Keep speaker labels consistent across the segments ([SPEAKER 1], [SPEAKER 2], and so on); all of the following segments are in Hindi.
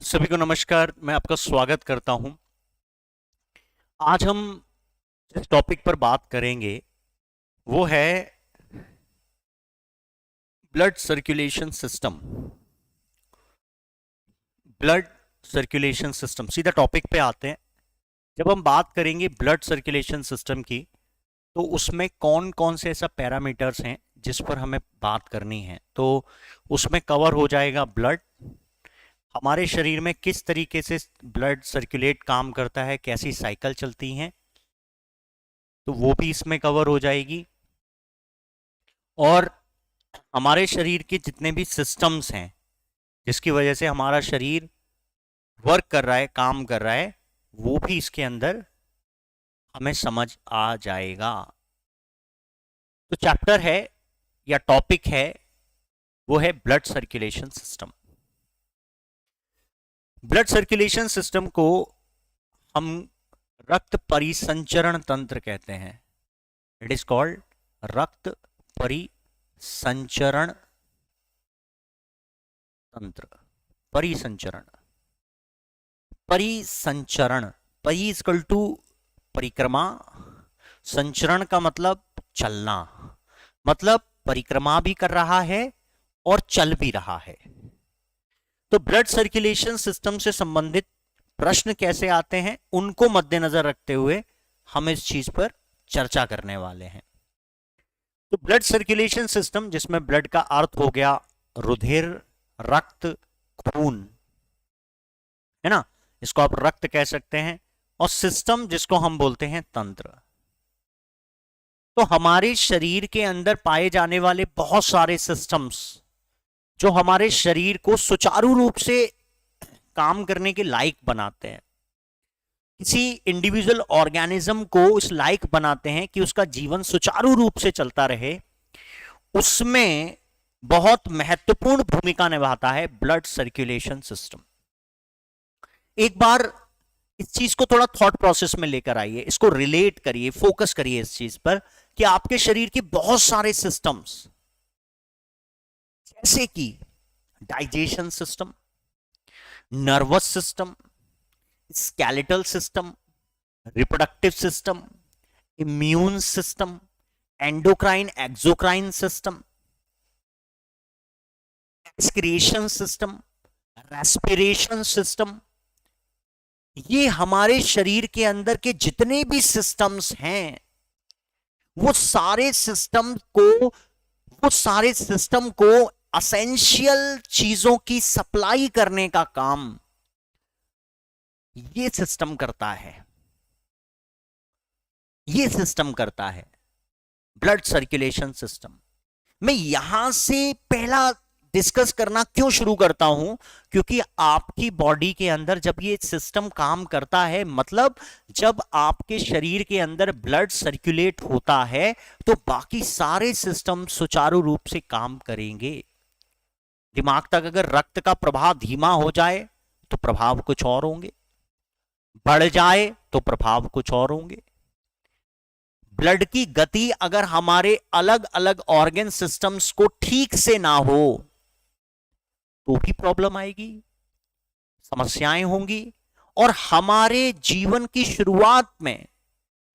[SPEAKER 1] सभी को नमस्कार। मैं आपका स्वागत करता हूं। आज हम जिस टॉपिक पर बात करेंगे वो है blood circulation system. Blood circulation system, सीधा टॉपिक पे आते हैं। जब हम बात करेंगे ब्लड सर्कुलेशन सिस्टम की, तो उसमें कौन कौन से ऐसा पैरामीटर्स हैं जिस पर हमें बात करनी है। तो उसमें कवर हो जाएगा ब्लड, हमारे शरीर में किस तरीके से ब्लड सर्कुलेट काम करता है, कैसी साइकिल चलती हैं, तो वो भी इसमें कवर हो जाएगी। और हमारे शरीर के जितने भी सिस्टम्स हैं जिसकी वजह से हमारा शरीर वर्क कर रहा है, काम कर रहा है, वो भी इसके अंदर हमें समझ आ जाएगा। तो चैप्टर है या टॉपिक है वो है blood circulation system. Blood circulation system को हम रक्त परिसंचरण तंत्र कहते हैं। इट इज कॉल्ड रक्त परिसंचरण तंत्र। परिसंचरण, परिसंचरण, परि इक्वल टू परिक्रमा, संचरण का मतलब चलना, मतलब परिक्रमा भी कर रहा है और चल भी रहा है। तो ब्लड सर्कुलेशन सिस्टम से संबंधित प्रश्न कैसे आते हैं उनको मद्देनजर रखते हुए हम इस चीज पर चर्चा करने वाले हैं। तो ब्लड सर्कुलेशन सिस्टम, जिसमें ब्लड का अर्थ हो गया रुधिर, रक्त, खून, है ना, इसको आप रक्त कह सकते हैं, और सिस्टम जिसको हम बोलते हैं तंत्र। तो हमारे शरीर के अंदर पाए जाने वाले बहुत सारे सिस्टम्स जो हमारे शरीर को सुचारू रूप से काम करने के लायक बनाते हैं, किसी इंडिविजुअल ऑर्गेनिज्म को इस लायक बनाते हैं कि उसका जीवन सुचारू रूप से चलता रहे, उसमें बहुत महत्वपूर्ण भूमिका निभाता है ब्लड सर्कुलेशन सिस्टम। एक बार इस चीज को थोड़ा थॉट प्रोसेस में लेकर आइए, इसको रिलेट करिए, फोकस करिए इस चीज पर कि आपके शरीर के बहुत सारे सिस्टम्स, जैसे कि digestion system, nervous system, skeletal system, reproductive system, immune system, endocrine exocrine system, excretion system, respiration system, ये हमारे शरीर के अंदर के जितने भी सिस्टम्स हैं वो सारे सिस्टम को एसेंशियल चीजों की सप्लाई करने का काम ये सिस्टम करता है। ये सिस्टम करता है ब्लड सर्कुलेशन सिस्टम। मैं यहां से पहला डिस्कस करना क्यों शुरू करता हूं, क्योंकि आपकी बॉडी के अंदर जब ये सिस्टम काम करता है, मतलब जब आपके शरीर के अंदर ब्लड सर्कुलेट होता है, तो बाकी सारे सिस्टम सुचारू रूप से काम करेंगे। दिमाग तक अगर रक्त का प्रवाह धीमा हो जाए तो प्रभाव कुछ और होंगे, बढ़ जाए तो प्रभाव कुछ और होंगे। ब्लड की गति अगर हमारे अलग अलग ऑर्गन सिस्टम्स को ठीक से ना हो तो भी प्रॉब्लम आएगी, समस्याएं होंगी। और हमारे जीवन की शुरुआत में,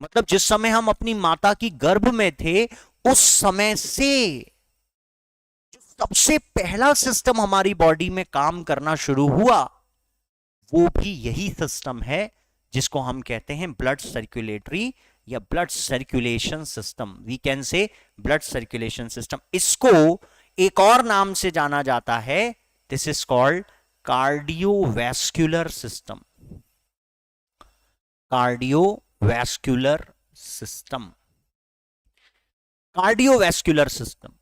[SPEAKER 1] मतलब जिस समय हम अपनी माता की गर्भ में थे, उस समय से जो सबसे पहला सिस्टम हमारी बॉडी में काम करना शुरू हुआ वो भी यही सिस्टम है जिसको हम कहते हैं ब्लड सर्कुलेटरी या blood circulation system. We can say blood circulation system. इसको एक और नाम से जाना जाता है, this is called cardiovascular system. Cardiovascular system, cardiovascular system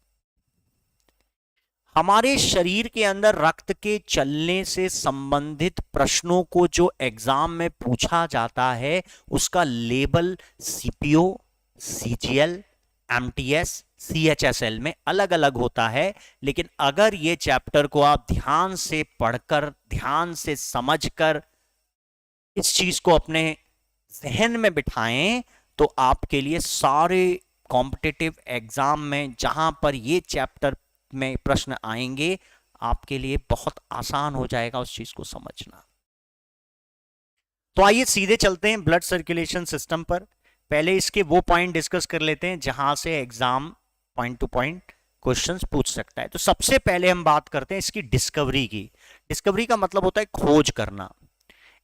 [SPEAKER 1] हमारे शरीर के अंदर रक्त के चलने से संबंधित प्रश्नों को जो एग्जाम में पूछा जाता है उसका label CPO, CGL, MTS, CHSL में अलग अलग होता है। लेकिन अगर ये चैप्टर को आप ध्यान से पढ़कर, ध्यान से समझकर इस चीज को अपने जहन में बिठाएं तो आपके लिए सारे कॉम्पिटिटिव एग्जाम में जहां पर ये चैप्टर में प्रश्न आएंगे, आपके लिए बहुत आसान हो जाएगा उस चीज को समझना। तो आइए सीधे चलते हैं ब्लड सर्कुलेशन सिस्टम पर। पहले इसके वो पॉइंट डिस्कस कर लेते हैं जहां से exam point two point questions पूछ सकता है। तो सबसे पहले हम बात करते हैं इसकी डिस्कवरी की। डिस्कवरी का मतलब होता है खोज करना।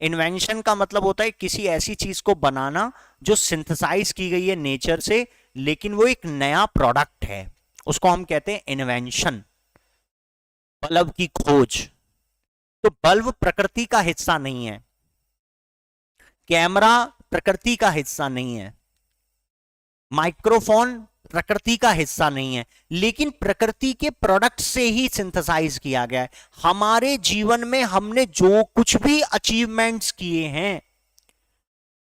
[SPEAKER 1] इन्वेंशन का मतलब होता है किसी ऐसी चीज को बनाना जो सिंथेसाइज की गई है नेचर से, लेकिन वो एक नया प्रोडक्ट है, उसको हम कहते हैं इन्वेंशन। बल्ब की खोज, तो बल्ब प्रकृति का हिस्सा नहीं है, कैमरा प्रकृति का हिस्सा नहीं है, माइक्रोफोन प्रकृति का हिस्सा नहीं है, लेकिन प्रकृति के प्रोडक्ट से ही सिंथेसाइज किया गया है। हमारे जीवन में हमने जो कुछ भी अचीवमेंट्स किए हैं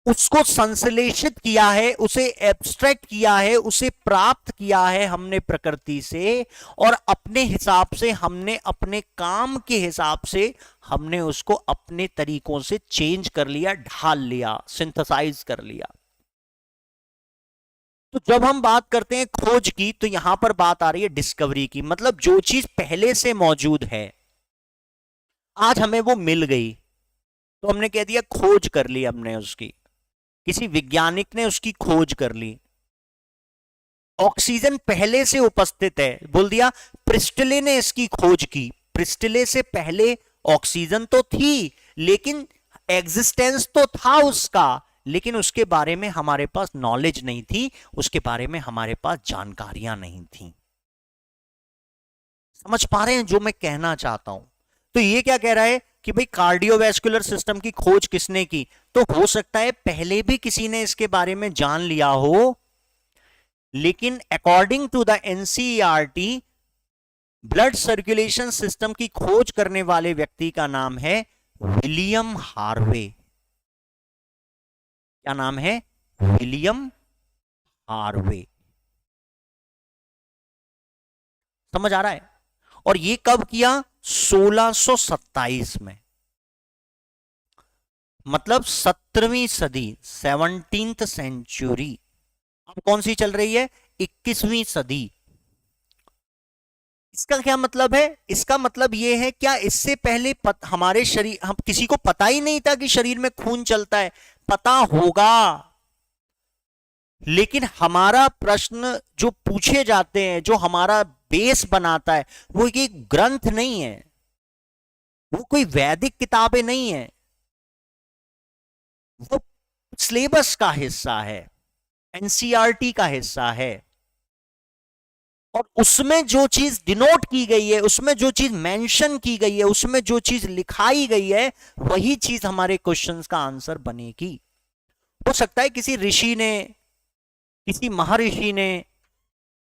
[SPEAKER 1] उसको संश्लेषित किया है, उसे एब्स्ट्रैक्ट किया है, उसे प्राप्त किया है हमने प्रकृति से, और अपने हिसाब से हमने अपने काम के हिसाब से हमने उसको अपने तरीकों से चेंज कर लिया, ढाल लिया, सिंथेसाइज कर लिया। तो जब हम बात करते हैं खोज की तो यहां पर बात आ रही है डिस्कवरी की। मतलब जो चीज पहले से मौजूद है, आज हमें वो मिल गई तो हमने कह दिया खोज कर ली हमने उसकी, किसी वैज्ञानिक ने उसकी खोज कर ली। ऑक्सीजन पहले से उपस्थित है, बोल दिया प्रिस्टले ने इसकी खोज की। प्रिस्टले से पहले ऑक्सीजन तो थी, लेकिन एग्जिस्टेंस तो था उसका, लेकिन उसके बारे में हमारे पास नॉलेज नहीं थी, उसके बारे में हमारे पास जानकारियां नहीं थी। समझ पा रहे हैं जो मैं कहना चाहता हूं? तो ये क्या कह रहा है कि भाई कार्डियोवैस्कुलर सिस्टम की खोज किसने की? तो हो सकता है पहले भी किसी ने इसके बारे में जान लिया हो, लेकिन according to the NCERT blood circulation system की खोज करने वाले व्यक्ति का नाम है विलियम हार्वे। क्या नाम है? William Harvey. समझ आ रहा है? और ये कब किया? 1627 में। मतलब 17वीं सदी, 17th सेंचुरी। अब कौन सी चल रही है? 21वीं सदी। इसका क्या मतलब है? इसका मतलब यह है, क्या इससे पहले हमारे शरीर, हम किसी को पता ही नहीं था कि शरीर में खून चलता है? पता होगा, लेकिन हमारा प्रश्न जो पूछे जाते हैं, जो हमारा बेस बनाता है, वो एक ग्रंथ नहीं है, वो कोई वैदिक किताबें नहीं है, वो सिलेबस का हिस्सा है, एनसीईआरटी का हिस्सा है। और उसमें जो चीज डिनोट की गई है, उसमें जो चीज मेंशन की गई है, उसमें जो चीज लिखाई गई है, वही चीज हमारे क्वेश्चंस का आंसर बनेगी। हो सकता है किसी ऋषि ने, किसी महर्षि ने,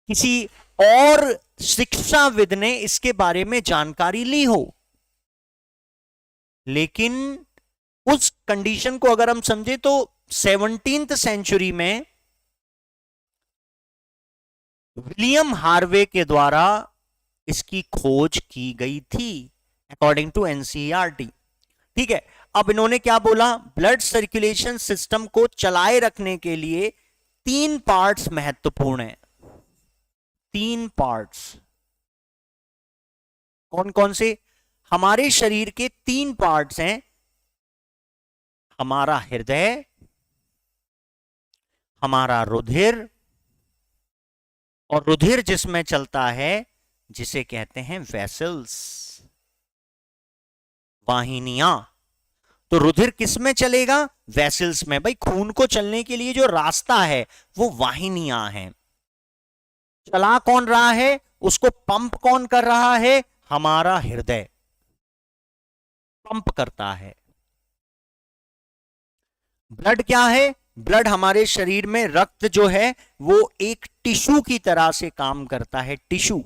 [SPEAKER 1] किसी और शिक्षाविद ने इसके बारे में जानकारी ली हो, लेकिन उस कंडीशन को अगर हम समझे तो 17th सेंचुरी में विलियम हार्वे के द्वारा इसकी खोज की गई थी, अकॉर्डिंग टू एनसीईआरटी। ठीक है, अब इन्होंने क्या बोला? ब्लड सर्कुलेशन सिस्टम को चलाए रखने के लिए 3 पार्ट्स महत्वपूर्ण हैं। 3 पार्ट्स कौन कौन से? हमारे शरीर के 3 पार्ट्स हैं। हमारा हृदय, हमारा रुधिर, और रुधिर जिसमें चलता है जिसे कहते हैं वेसल्स, वाहिनियां। तो रुधिर किस में चलेगा? वेसल्स में। भाई खून को चलने के लिए जो रास्ता है वो वाहिनियां हैं। चला कौन रहा है? उसको पंप कौन कर रहा है? हमारा हृदय पंप करता है। ब्लड क्या है? ब्लड हमारे शरीर में रक्त जो है वो एक टिश्यू की तरह से काम करता है। टिश्यू,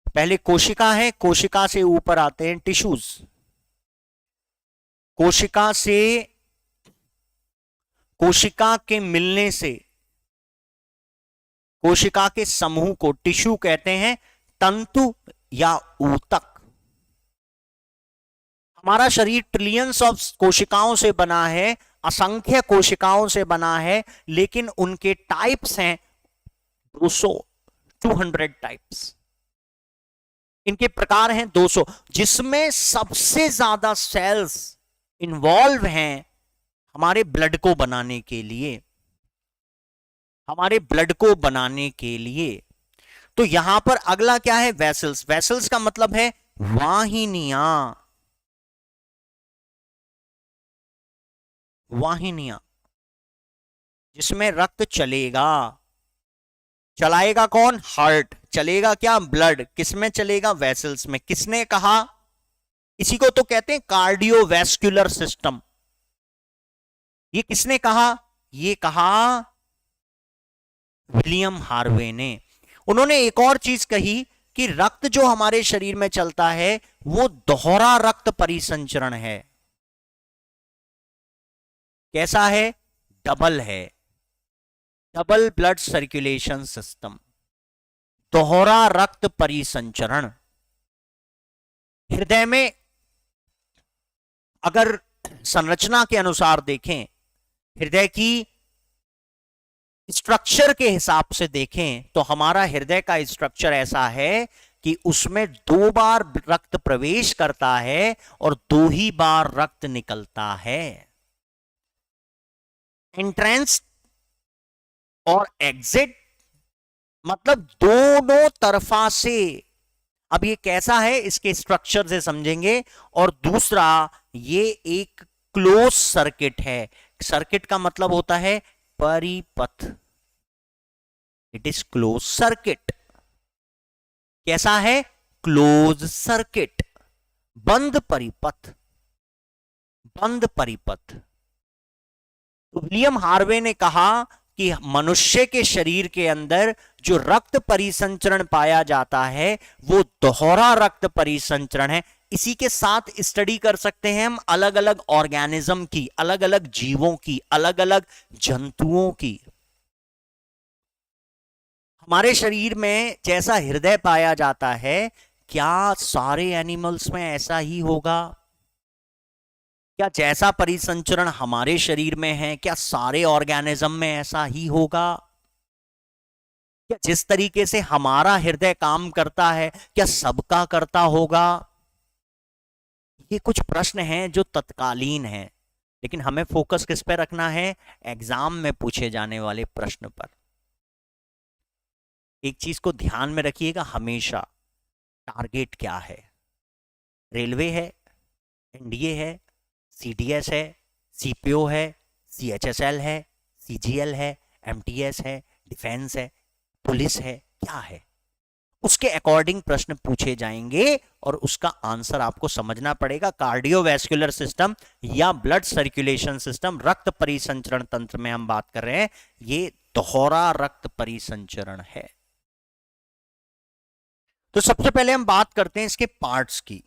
[SPEAKER 1] पहले कोशिका है, कोशिका से ऊपर आते हैं टिश्यूज, कोशिका से, कोशिका के मिलने से, कोशिका के समूह को टिश्यू कहते हैं, तंतु या ऊतक। हमारा शरीर ट्रिलियंस ऑफ कोशिकाओं से बना है, असंख्य कोशिकाओं से बना है, लेकिन उनके टाइप्स हैं 200 टाइप्स। इनके प्रकार हैं 200, जिसमें सबसे ज्यादा सेल्स इन्वॉल्व हैं हमारे ब्लड को बनाने के लिए, हमारे ब्लड को बनाने के लिए। तो यहां पर अगला क्या है? वेसल्स। वेसल्स का मतलब है वाहिनियां, वाहिनियां जिसमें रक्त चलेगा। चलाएगा कौन? हार्ट। चलेगा क्या? ब्लड। किसमें चलेगा? वेसल्स में। किसने कहा? इसी को तो कहते हैं कार्डियोवैस्कुलर सिस्टम। ये किसने कहा? ये कहा विलियम हार्वे ने। उन्होंने एक और चीज कही कि रक्त जो हमारे शरीर में चलता है वो दोहरा रक्त परिसंचरण है। कैसा है? डबल है, डबल ब्लड सर्कुलेशन सिस्टम, दोहरा रक्त परिसंचरण। हृदय में अगर संरचना के अनुसार देखें, हृदय की स्ट्रक्चर के हिसाब से देखें तो हमारा हृदय का स्ट्रक्चर ऐसा है कि उसमें 2 बार रक्त प्रवेश करता है और 2 ही बार रक्त निकलता है। एंट्रेंस और एग्जिट मतलब दोनों तरफा से। अब ये कैसा है इसके स्ट्रक्चर से समझेंगे। और दूसरा, ये एक क्लोज सर्किट है। सर्किट का मतलब होता है परिपथ। It is close circuit. कैसा है? क्लोज सर्किट, बंद परिपथ, बंद परिपथ। तो विलियम हार्वे ने कहा कि मनुष्य के शरीर के अंदर जो रक्त परिसंचरण पाया जाता है वो दोहरा रक्त परिसंचरण है। इसी के साथ स्टडी कर सकते हैं हम अलग अलग ऑर्गेनिज्म की, अलग अलग जीवों की, अलग अलग जंतुओं की। हमारे शरीर में जैसा हृदय पाया जाता है, क्या सारे एनिमल्स में ऐसा ही होगा? क्या जैसा परिसंचरण हमारे शरीर में है, क्या सारे ऑर्गेनिज्म में ऐसा ही होगा? क्या जिस तरीके से हमारा हृदय काम करता है क्या सबका करता होगा? ये कुछ प्रश्न हैं जो तत्कालीन हैं, लेकिन हमें फोकस किस पे रखना है? एग्जाम में पूछे जाने वाले प्रश्न पर। एक चीज को ध्यान में रखिएगा हमेशा, टारगेट क्या है? रेलवे है, एनडीए है, सीडीएस है, सीपीओ है, सीएचएसएल है, सीजीएल है, एमटीएस है, डिफेंस है, पुलिस है, क्या है? उसके अकॉर्डिंग प्रश्न पूछे जाएंगे और उसका आंसर आपको समझना पड़ेगा। कार्डियोवैस्कुलर सिस्टम या ब्लड सर्कुलेशन सिस्टम, रक्त परिसंचरण तंत्र में हम बात कर रहे हैं, ये दोहरा रक्त परिसंचरण है। तो सबसे पहले हम बात करते हैं इसके पार्ट्स की,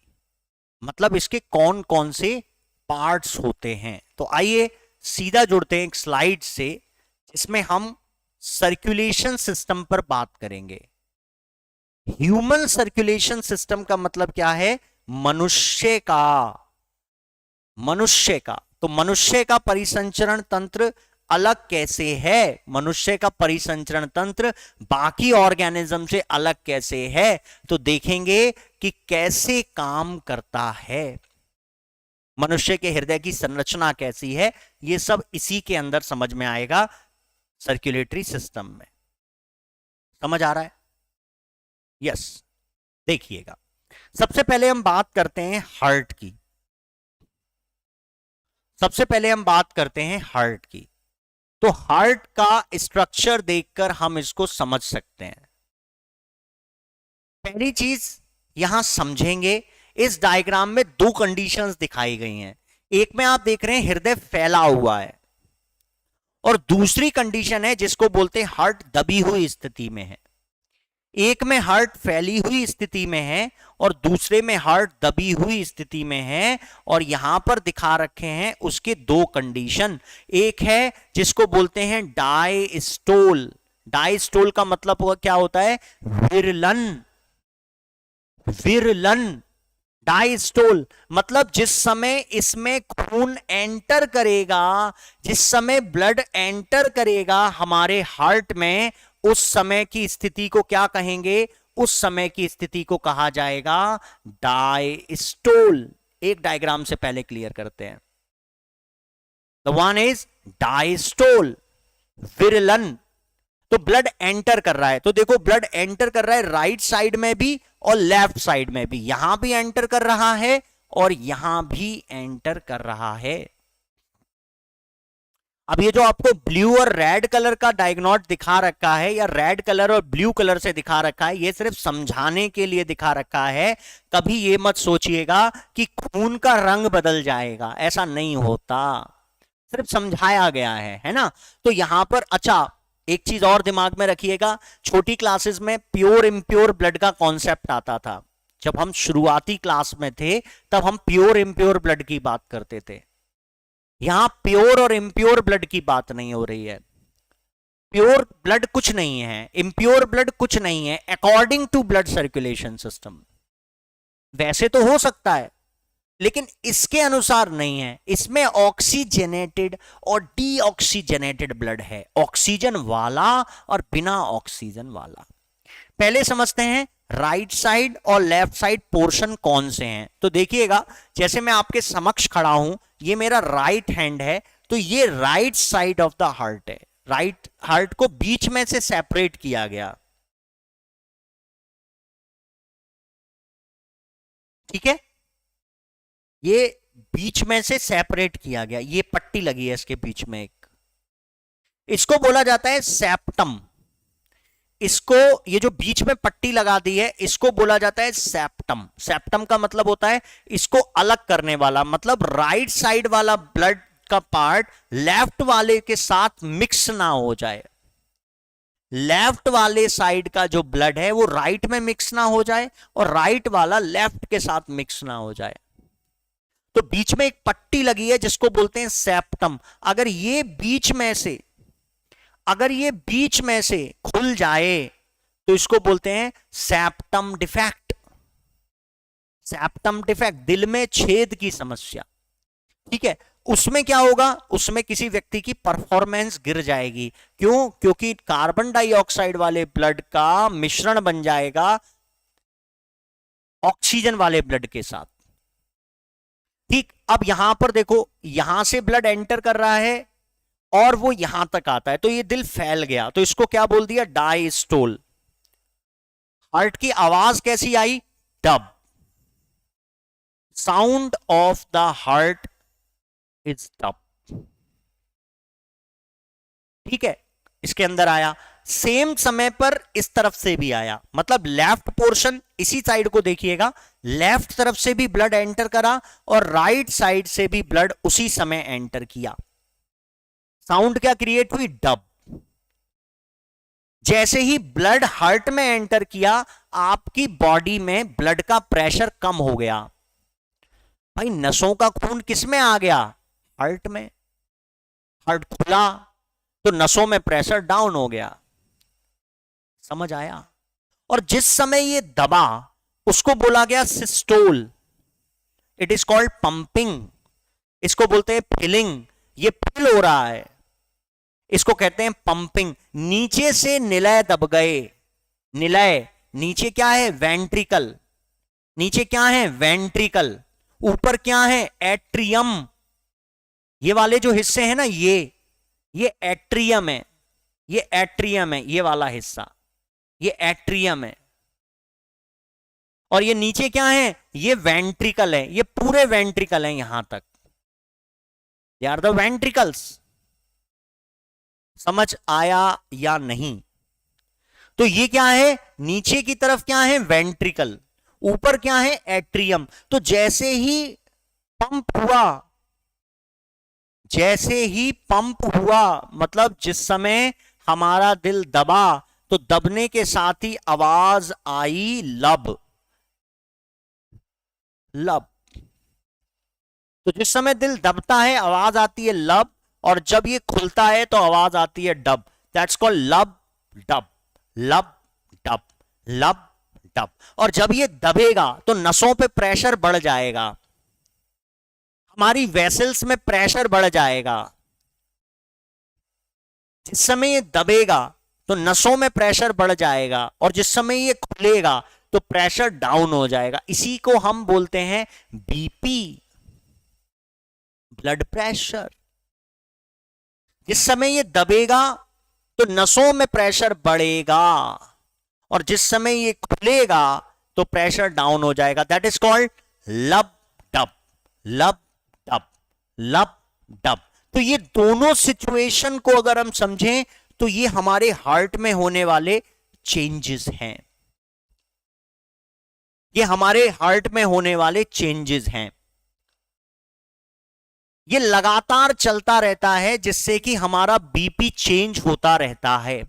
[SPEAKER 1] मतलब इसके कौन कौन से पार्ट्स होते हैं। तो आइए सीधा जुड़ते हैं एक स्लाइड से, जिसमें हम सर्कुलेशन सिस्टम पर बात करेंगे। ह्यूमन सर्कुलेशन सिस्टम का मतलब क्या है? मनुष्य का, मनुष्य का। तो मनुष्य का परिसंचरण तंत्र अलग कैसे है? मनुष्य का परिसंचरण तंत्र बाकी ऑर्गेनिज्म से अलग कैसे है? तो देखेंगे कि कैसे काम करता है, मनुष्य के हृदय की संरचना कैसी है, ये सब इसी के अंदर समझ में आएगा, सर्कुलेटरी सिस्टम में। समझ आ रहा है? यस। देखिएगा, सबसे पहले हम बात करते हैं हार्ट की। सबसे पहले हम बात करते हैं हार्ट की। तो हार्ट का स्ट्रक्चर देखकर हम इसको समझ सकते हैं। पहली चीज यहां समझेंगे, इस डायग्राम में 2 कंडीशंस दिखाई गई हैं। एक में आप देख रहे हैं हृदय फैला हुआ है, और दूसरी कंडीशन है जिसको बोलते हैं हार्ट दबी हुई स्थिति में है। एक में हार्ट फैली हुई स्थिति में है और दूसरे में हार्ट दबी हुई स्थिति में है। और यहां पर दिखा रखे हैं उसके 2 कंडीशन। एक है जिसको बोलते हैं डायस्टोल। डायस्टोल का मतलब क्या होता है? विरलन। विरलन, डायस्टोल मतलब जिस समय इसमें खून एंटर करेगा, जिस समय ब्लड एंटर करेगा हमारे हार्ट में, उस समय की स्थिति को क्या कहेंगे? उस समय की स्थिति को कहा जाएगा डायस्टोल। एक डायग्राम से पहले क्लियर करते हैं। द वन इज डायस्टोल, विरलन। तो ब्लड एंटर कर रहा है, तो देखो ब्लड एंटर कर रहा है राइट साइड में भी और लेफ्ट साइड में भी। यहां भी एंटर कर रहा है और यहां भी एंटर कर रहा है। अब ये जो आपको ब्लू और रेड कलर का डायग्नोट दिखा रखा है, या रेड कलर और ब्लू कलर से दिखा रखा है, ये सिर्फ समझाने के लिए दिखा रखा है। कभी ये मत सोचिएगा कि खून का रंग बदल जाएगा, ऐसा नहीं होता, सिर्फ समझाया गया है ना। तो यहां पर अच्छा एक चीज और दिमाग में रखिएगा, छोटी क्लासेस में प्योर इम्प्योर ब्लड का कॉन्सेप्ट आता था। जब हम शुरुआती क्लास में थे तब हम प्योर इम्प्योर ब्लड की बात करते थे। यहां प्योर और इम्प्योर ब्लड की बात नहीं हो रही है। प्योर ब्लड कुछ नहीं है, इम्प्योर ब्लड कुछ नहीं है, according to blood circulation system. वैसे तो हो सकता है लेकिन इसके अनुसार नहीं है। इसमें ऑक्सीजनेटेड और डीऑक्सीजनेटेड ब्लड है, ऑक्सीजन वाला और बिना ऑक्सीजन वाला। पहले समझते हैं राइट साइड और लेफ्ट साइड पोर्शन कौन से हैं। तो देखिएगा, जैसे मैं आपके समक्ष खड़ा हूं, ये मेरा राइट हैंड है, तो ये right side of the heart है। राइट हार्ट को बीच में से सेपरेट किया गया, ठीक है, ये बीच में से सेपरेट किया गया, ये पट्टी लगी है इसके बीच में एक, इसको बोला जाता है सेप्टम। इसको, ये जो बीच में पट्टी लगा दी है, इसको बोला जाता है सेप्टम। सेप्टम का मतलब होता है इसको अलग करने वाला, मतलब राइट साइड वाला ब्लड का पार्ट लेफ्ट वाले के साथ मिक्स ना हो जाए। लेफ्ट वाले साइड का जो ब्लड है वो राइट में मिक्स ना हो जाए और राइट वाला लेफ्ट के साथ मिक्स ना हो जाए। तो बीच में एक पट्टी लगी है जिसको बोलते हैं सेप्टम। अगर ये बीच में से खुल जाए तो इसको बोलते हैं सेप्टम डिफेक्ट। सेप्टम डिफेक्ट, दिल में छेद की समस्या, ठीक है। उसमें क्या होगा, उसमें किसी व्यक्ति की परफॉर्मेंस गिर जाएगी। क्यों? क्योंकि कार्बन डाइऑक्साइड वाले ब्लड का मिश्रण बन जाएगा ऑक्सीजन वाले ब्लड के साथ, ठीक। अब यहां पर देखो, यहां से ब्लड एंटर कर रहा है और वो यहां तक आता है, तो ये दिल फैल गया, तो इसको क्या बोल दिया, डायस्टोल। हार्ट की आवाज कैसी आई, dub. Sound of the heart is dub, ठीक है। इसके अंदर आया, सेम समय पर इस तरफ से भी आया, मतलब लेफ्ट पोर्शन, इसी साइड को देखिएगा, लेफ्ट तरफ से भी ब्लड एंटर करा और राइट साइड से भी ब्लड उसी समय एंटर किया। साउंड क्या क्रिएट हुई, डब। जैसे ही ब्लड हार्ट में एंटर किया, आपकी बॉडी में ब्लड का प्रेशर कम हो गया। भाई नसों का खून किस में आ गया, हार्ट में। हार्ट खुला तो नसों में प्रेशर डाउन हो गया, समझ आया। और जिस समय ये दबा उसको बोला गया systole. It is called pumping, इसको बोलते हैं फिलिंग। ये फिल हो रहा है, इसको कहते हैं पंपिंग। नीचे से निलय दब गए, निलय नीचे क्या है, वेंट्रिकल। नीचे क्या है, वेंट्रिकल। ऊपर क्या है, एट्रियम। ये वाले जो हिस्से हैं ना, ये एट्रियम है, ये एट्रियम है, ये वाला हिस्सा, ये एट्रियम है। और ये नीचे क्या है, ये वेंट्रिकल है, ये पूरे वेंट्रिकल है यहां तक, दे आर द वेंट्रिकल्स। समझ आया या नहीं? तो ये क्या है, नीचे की तरफ क्या है, वेंट्रिकल, ऊपर क्या है, एट्रियम। तो जैसे ही पंप हुआ, मतलब जिस समय हमारा दिल दबा, तो दबने के साथ ही आवाज आई लब, लब। तो जिस समय दिल दबता है आवाज आती है लब, और जब ये खुलता है तो आवाज आती है डब। दैट्स कॉल्ड लब डब, लब डब, लब डब। और जब ये दबेगा तो नसों पे प्रेशर बढ़ जाएगा, हमारी वेसल्स में प्रेशर बढ़ जाएगा। जिस समय ये दबेगा तो नसों में प्रेशर बढ़ जाएगा, और जिस समय ये खुलेगा तो प्रेशर डाउन हो जाएगा। इसी को हम बोलते हैं बीपी, ब्लड प्रेशर। जिस समय ये दबेगा तो नसों में प्रेशर बढ़ेगा, और जिस समय ये खुलेगा तो प्रेशर डाउन हो जाएगा। दैट इज कॉल्ड लब डब, लब डब, लब डब। तो ये दोनों सिचुएशन को अगर हम समझें तो ये हमारे हार्ट में होने वाले चेंजेस हैं, ये हमारे हार्ट में होने वाले चेंजेस हैं। ये लगातार चलता रहता है जिससे कि हमारा बीपी चेंज होता रहता है।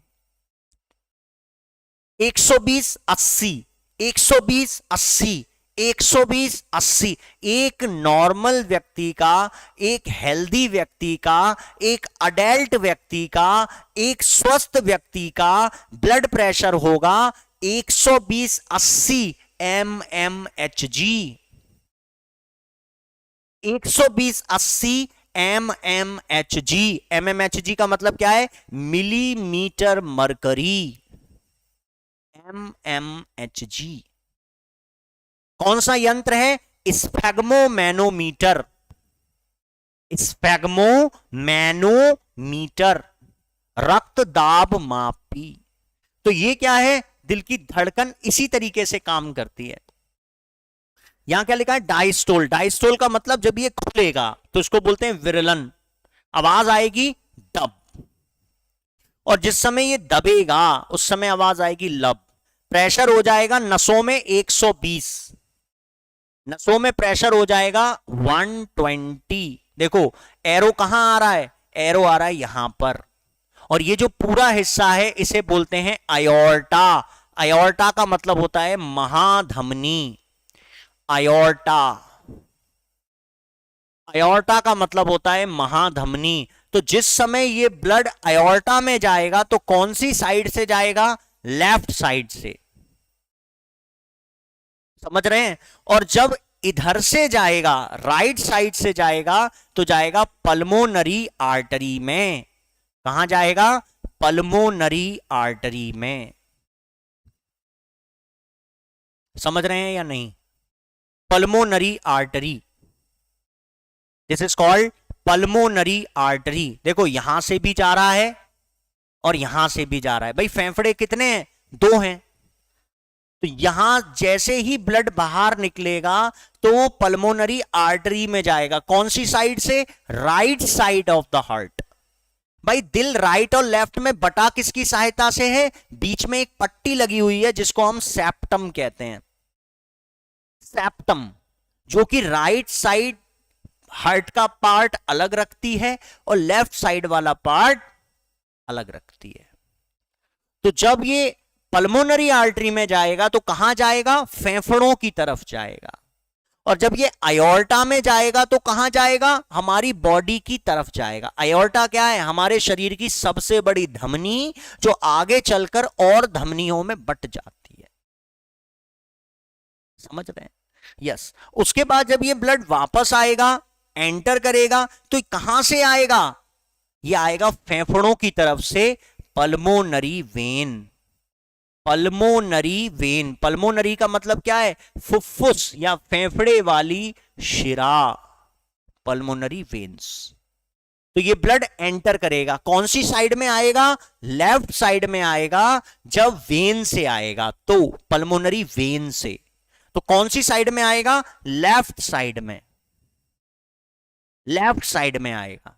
[SPEAKER 1] 120 80, 120 80, 120 80। एक नॉर्मल व्यक्ति का, एक हेल्दी व्यक्ति का, एक अडल्ट व्यक्ति का, एक स्वस्थ व्यक्ति का ब्लड प्रेशर होगा 120 80 mmHg, 120 80 mmHg। mmHg का मतलब क्या है? Millimetre mercury, mmHg। कौन सा यंत्र है? स्फेग्मोमैनोमीटर, स्फेग्मोमैनोमीटर, रक्त दाब मापी। तो ये क्या है? दिल की धड़कन इसी तरीके से काम करती है। यहां क्या लिखा है? डायस्टोल। डायस्टोल का मतलब जब ये खुलेगा तो इसको बोलते हैं विरलन, आवाज आएगी डब, और जिस समय ये दबेगा उस समय आवाज आएगी लब। प्रेशर हो जाएगा नसों में 120, नसों में प्रेशर हो जाएगा 120। देखो एरो कहां आ रहा है? एरो आ रहा है यहां पर, और ये जो पूरा हिस्सा है इसे बोलते हैं आयोर्टा। आयोर्टा का मतलब होता है महाधमनी, आयोर्टा, आयोर्टा का मतलब होता है महाधमनी। तो जिस समय ये ब्लड आयोर्टा में जाएगा तो कौन सी साइड से जाएगा? लेफ्ट साइड से, समझ रहे हैं? और जब इधर से जाएगा, राइट साइड से जाएगा, तो जाएगा पल्मोनरी आर्टरी में। कहां जाएगा? पल्मोनरी आर्टरी में। समझ रहे हैं या नहीं? Pulmonary artery, this is called pulmonary artery. देखो यहां से भी जा रहा है और यहां से भी जा रहा है। भाई फेफड़े कितने हैं? 2 हैं। तो यहां जैसे ही ब्लड बाहर निकलेगा तो वो पल्मोनरी आर्टरी में जाएगा। कौन सी साइड से? Right side of the heart. भाई दिल राइट और लेफ्ट में बटा किसकी सहायता से है? बीच में एक पट्टी लगी हुई है जिसको हम सेप्टम कहते हैं, सेप्टम, जो कि राइट साइड हार्ट का पार्ट अलग रखती है और लेफ्ट साइड वाला पार्ट अलग रखती है। तो जब ये पल्मोनरी आर्टरी में जाएगा तो कहां जाएगा? फेफड़ों की तरफ जाएगा। और जब ये आयोर्टा में जाएगा तो कहां जाएगा? हमारी बॉडी की तरफ जाएगा। आयोर्टा क्या है? हमारे शरीर की सबसे बड़ी धमनी, जो आगे चलकर और धमनियों में बट जाती है। समझ रहे हैं? यस। उसके बाद जब ये ब्लड वापस आएगा, एंटर करेगा, तो कहां से आएगा? ये आएगा फेफड़ों की तरफ से, pulmonary vein. Pulmonary vein, pulmonary का मतलब क्या है? फुफ्फुस या फेफड़े वाली शिरा, पल्मोनरी वेन्स। तो ये ब्लड एंटर करेगा। कौन सी साइड में आएगा? लेफ्ट साइड में आएगा। जब वेन से आएगा तो पल्मोनरी वेन से, तो कौन सी साइड में आएगा? लेफ्ट साइड में, लेफ्ट साइड में आएगा।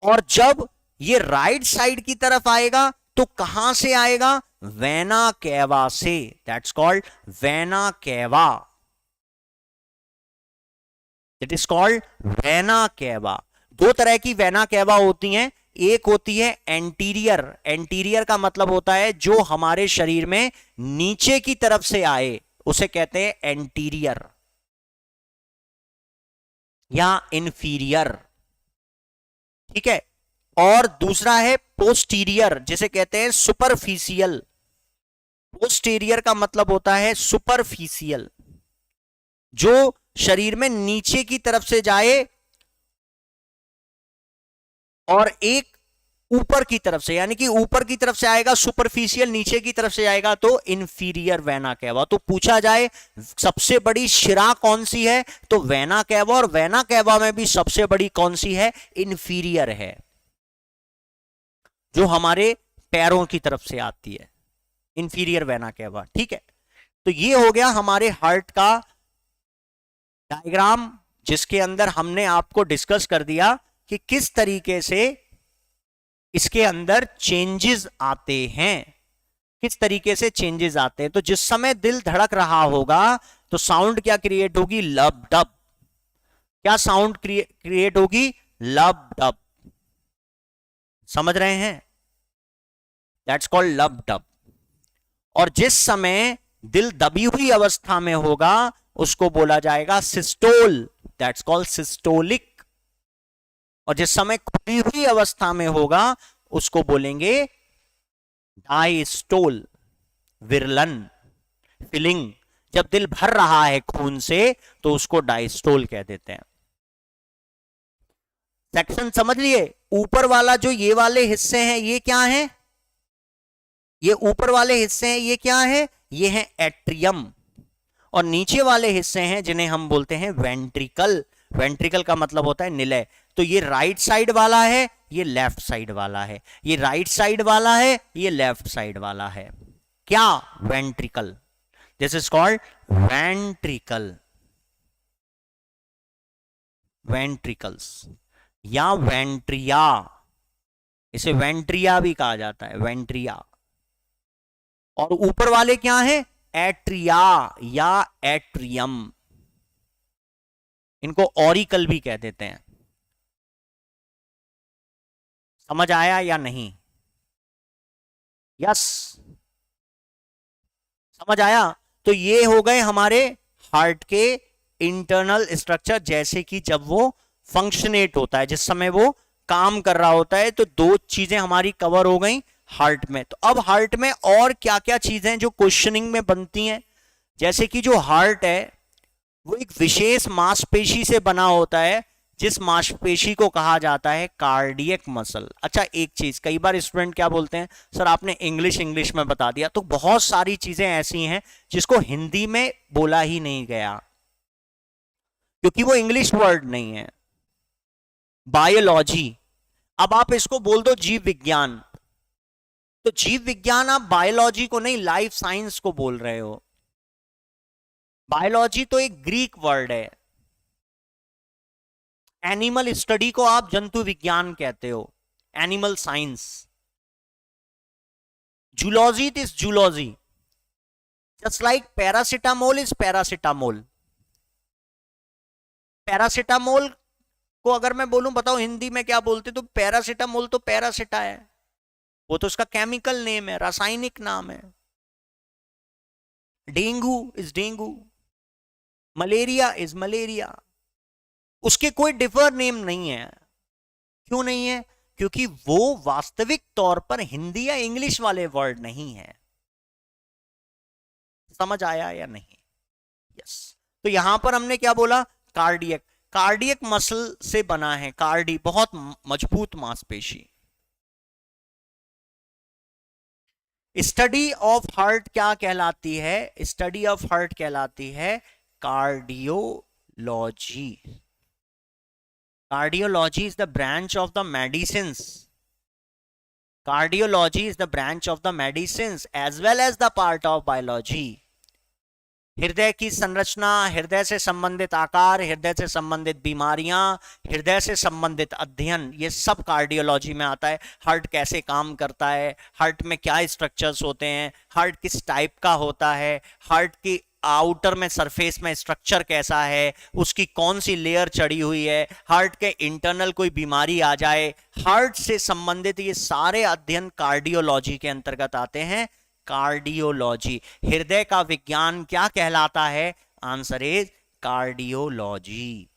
[SPEAKER 1] और जब ये राइट साइड की तरफ आएगा तो कहां से आएगा? वेना कैवा से। That's called vena cava, it is called vena cava. 2 तरह की वेना कैवा होती हैं। एक होती है एंटीरियर, एंटीरियर का मतलब होता है जो हमारे शरीर में नीचे की तरफ से आए, उसे कहते हैं एंटीरियर या इंफीरियर, ठीक है। और दूसरा है पोस्टीरियर, जिसे कहते हैं सुपरफिशियल। पोस्टीरियर का मतलब होता है सुपरफिशियल, जो शरीर में नीचे की तरफ से जाए। और एक ऊपर की तरफ से, यानी कि ऊपर की तरफ से आएगा सुपरफिशियल, नीचे की तरफ से आएगा तो इंफीरियर वेना कैवा। तो पूछा जाए सबसे बड़ी शिरा कौन सी है, तो वेना कैवा, और वेना कैवा में भी सबसे बड़ी कौन सी है, इंफीरियर है, जो हमारे पैरों की तरफ से आती है, इंफीरियर वेना कैवा। ठीक है, तो ये हो गया हमारे हार्ट का डायग्राम, जिसके अंदर हमने आपको डिस्कस कर दिया कि किस तरीके से इसके अंदर चेंजेस आते हैं, किस तरीके से चेंजेस आते हैं। तो जिस समय दिल धड़क रहा होगा तो साउंड क्या क्रिएट होगी, लब डब। क्या साउंड क्रिएट होगी, लब डब। समझ रहे हैं, दैट्स कॉल्ड लब डब। और जिस समय दिल दबी हुई अवस्था में होगा उसको बोला जाएगा सिस्टोल, दैट्स कॉल्ड सिस्टोलिक। और जिस समय खुली हुई अवस्था में होगा उसको बोलेंगे डायस्टोल, विरलन, फिलिंग। जब दिल भर रहा है खून से तो उसको डायस्टोल कह देते हैं। सेक्शन समझ लिए। ऊपर वाला जो ये वाले हिस्से हैं ये क्या है, ये ऊपर वाले हिस्से हैं ये क्या है, ये है एट्रियम। और नीचे वाले हिस्से हैं जिन्हें हम बोलते हैं वेंट्रिकल। वेंट्रिकल का मतलब होता है निलय। तो ये राइट साइड वाला है, ये लेफ्ट साइड वाला है, ये राइट साइड वाला है, ये लेफ्ट साइड वाला है। क्या, ventricle. This is called ventricle, ventricles या वेंट्रिया। इसे वेंट्रिया भी कहा जाता है, वेंट्रिया। और ऊपर वाले क्या है, एट्रिया या एट्रियम। इनको ऑरिकल भी कह देते हैं। समझ आया या नहीं, यस, समझ आया। तो ये हो गए हमारे हार्ट के इंटरनल स्ट्रक्चर, जैसे कि जब वो फंक्शनेट होता है, जिस समय वो काम कर रहा होता है। तो दो चीजें हमारी कवर हो गई हार्ट में। तो अब हार्ट में और क्या क्या चीजें जो क्वेश्चनिंग में बनती हैं, जैसे कि जो हार्ट है वो एक विशेष मांसपेशी से बना होता है, जिस मांसपेशी को कहा जाता है कार्डियक मसल। अच्छा, एक चीज, कई बार स्टूडेंट क्या बोलते हैं, सर आपने इंग्लिश में बता दिया। तो बहुत सारी चीजें ऐसी हैं जिसको हिंदी में बोला ही नहीं गया, क्योंकि वो इंग्लिश वर्ड नहीं है। बायोलॉजी, अब आप इसको बोल दो जीव विज्ञान, तो जीव विज्ञान आप बायोलॉजी को नहीं, लाइफ साइंस को बोल रहे हो। बायोलॉजी तो एक ग्रीक वर्ड है। एनिमल स्टडी को आप जंतु विज्ञान कहते हो, animal science. Zoology is zoology, just like paracetamol is paracetamol. Paracetamol को अगर मैं बोलूं, बताओ हिंदी में क्या बोलते, तो पैरासिटामोल तो पैरासिटा है, वो तो उसका केमिकल नेम है, रासायनिक नाम है। Dengue is dengue, malaria is malaria, उसके कोई डिफर नेम नहीं है। क्यों नहीं है, क्योंकि वो वास्तविक तौर पर हिंदी या इंग्लिश वाले वर्ड नहीं है। समझ आया या नहीं, यस। तो यहां पर हमने क्या बोला, कार्डियक, कार्डियक मसल से बना है, कार्डी बहुत मजबूत मांसपेशी। स्टडी ऑफ हार्ट क्या कहलाती है, स्टडी ऑफ हार्ट कहलाती है cardiology. Cardiology is the branch of the medicines. Cardiology is the branch of the medicines as well as the part of biology. हृदय की संरचना, हृदय से संबंधित आकार, हृदय से संबंधित बीमारियां, हृदय से संबंधित अध्ययन, ये सब कार्डियोलॉजी में आता है। हार्ट कैसे काम करता है, हार्ट में क्या स्ट्रक्चर्स होते हैं, हार्ट किस टाइप का होता है, हार्ट की आउटर में सरफेस में स्ट्रक्चर कैसा है, उसकी कौन सी लेयर चढ़ी हुई है, हार्ट के इंटरनल कोई बीमारी आ जाए, हार्ट से संबंधित ये सारे अध्ययन कार्डियोलॉजी के अंतर्गत आते हैं। कार्डियोलॉजी, हृदय का विज्ञान क्या कहलाता है, आंसर इज कार्डियोलॉजी।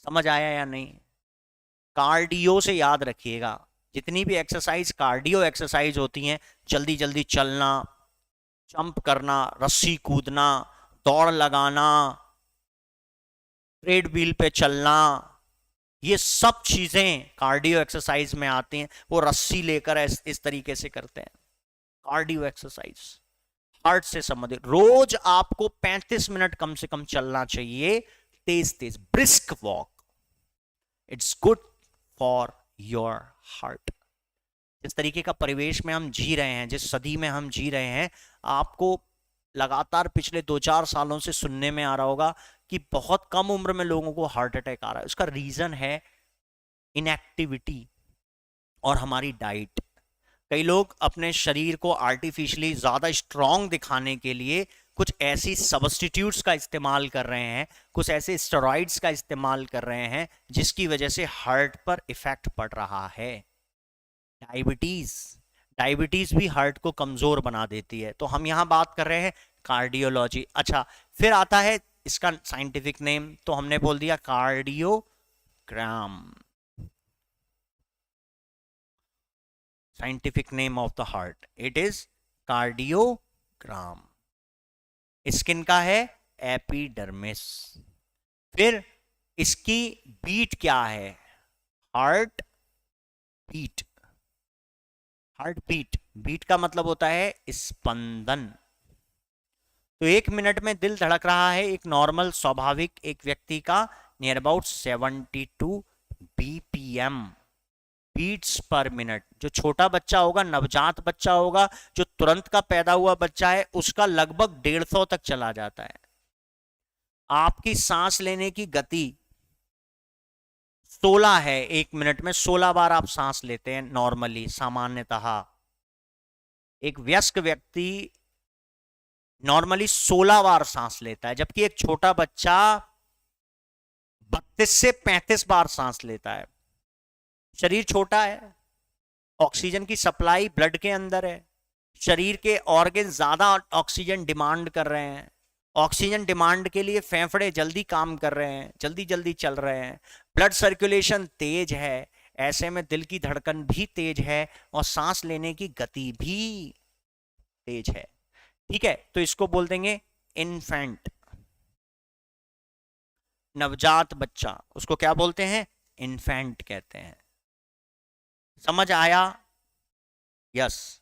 [SPEAKER 1] समझ आया या नहीं, कार्डियो से याद रखिएगा, जितनी भी एक्सरसाइज कार्डियो एक्सरसाइज होती हैं, जल्दी जल्दी चलना, जंप करना, रस्सी कूदना, दौड़ लगाना, ट्रेडमिल पे चलना, ये सब चीजें कार्डियो एक्सरसाइज में आती हैं। वो रस्सी लेकर इस तरीके से करते हैं कार्डियो एक्सरसाइज, हार्ट से संबंधित। रोज आपको 35 मिनट कम से कम चलना चाहिए, तेज तेज brisk walk. It's good for your heart. जिस तरीके का परिवेश में हम जी रहे हैं, जिस सदी में हम जी रहे हैं, आपको लगातार पिछले 2-4 सालों से सुनने में आ रहा होगा कि बहुत कम उम्र में लोगों को हार्ट अटैक आ रहा है। उसका रीजन है इनएक्टिविटी और हमारी डाइट। कई लोग अपने शरीर को आर्टिफिशियली ज्यादा स्ट्रांग दिखाने के लिए कुछ ऐसी सब्स्टिट्यूट्स का इस्तेमाल कर रहे हैं, कुछ ऐसे स्टेरॉइड्स का इस्तेमाल कर रहे हैं जिसकी वजह से हार्ट पर इफेक्ट पड़ रहा है। डायबिटीज भी हार्ट को कमजोर बना देती है। तो हम यहां बात कर रहे हैं कार्डियोलॉजी। अच्छा, फिर आता है इसका साइंटिफिक नेम, तो हमने बोल दिया cardiogram, scientific name of the heart, it is cardiogram. Skin का है एपिडर्मिस। फिर इसकी बीट क्या है? Heart beat. Heart beat, beat का मतलब होता है स्पंदन। तो 1 मिनट में दिल धड़क रहा है एक नॉर्मल स्वाभाविक एक व्यक्ति का near about 72 BPM beats per minute. जो छोटा बच्चा होगा, नवजात बच्चा होगा, जो तुरंत का पैदा हुआ बच्चा है, उसका लगभग 150 तक चला जाता है। आपकी सांस लेने की गति 16 है, 1 मिनट में 16 बार आप सांस लेते हैं नॉर्मली, सामान्यतः। एक वयस्क व्यक्ति नॉर्मली 16 बार सांस लेता है, जबकि एक छोटा बच्चा 32 से 35 बार सांस लेता है। शरीर छोटा है, ऑक्सीजन की सप्लाई ब्लड के अंदर है, शरीर के ऑर्गन ज्यादा ऑक्सीजन डिमांड कर रहे हैं। ऑक्सीजन डिमांड के लिए फेफड़े जल्दी काम कर रहे हैं, जल्दी जल्दी चल रहे हैं, ब्लड सर्कुलेशन तेज है, ऐसे में दिल की धड़कन भी तेज है और सांस लेने की गति भी तेज है। ठीक है, तो इसको बोल देंगे इन्फेंट, नवजात बच्चा, उसको क्या बोलते हैं? इन्फेंट कहते हैं। समझ आया? यस।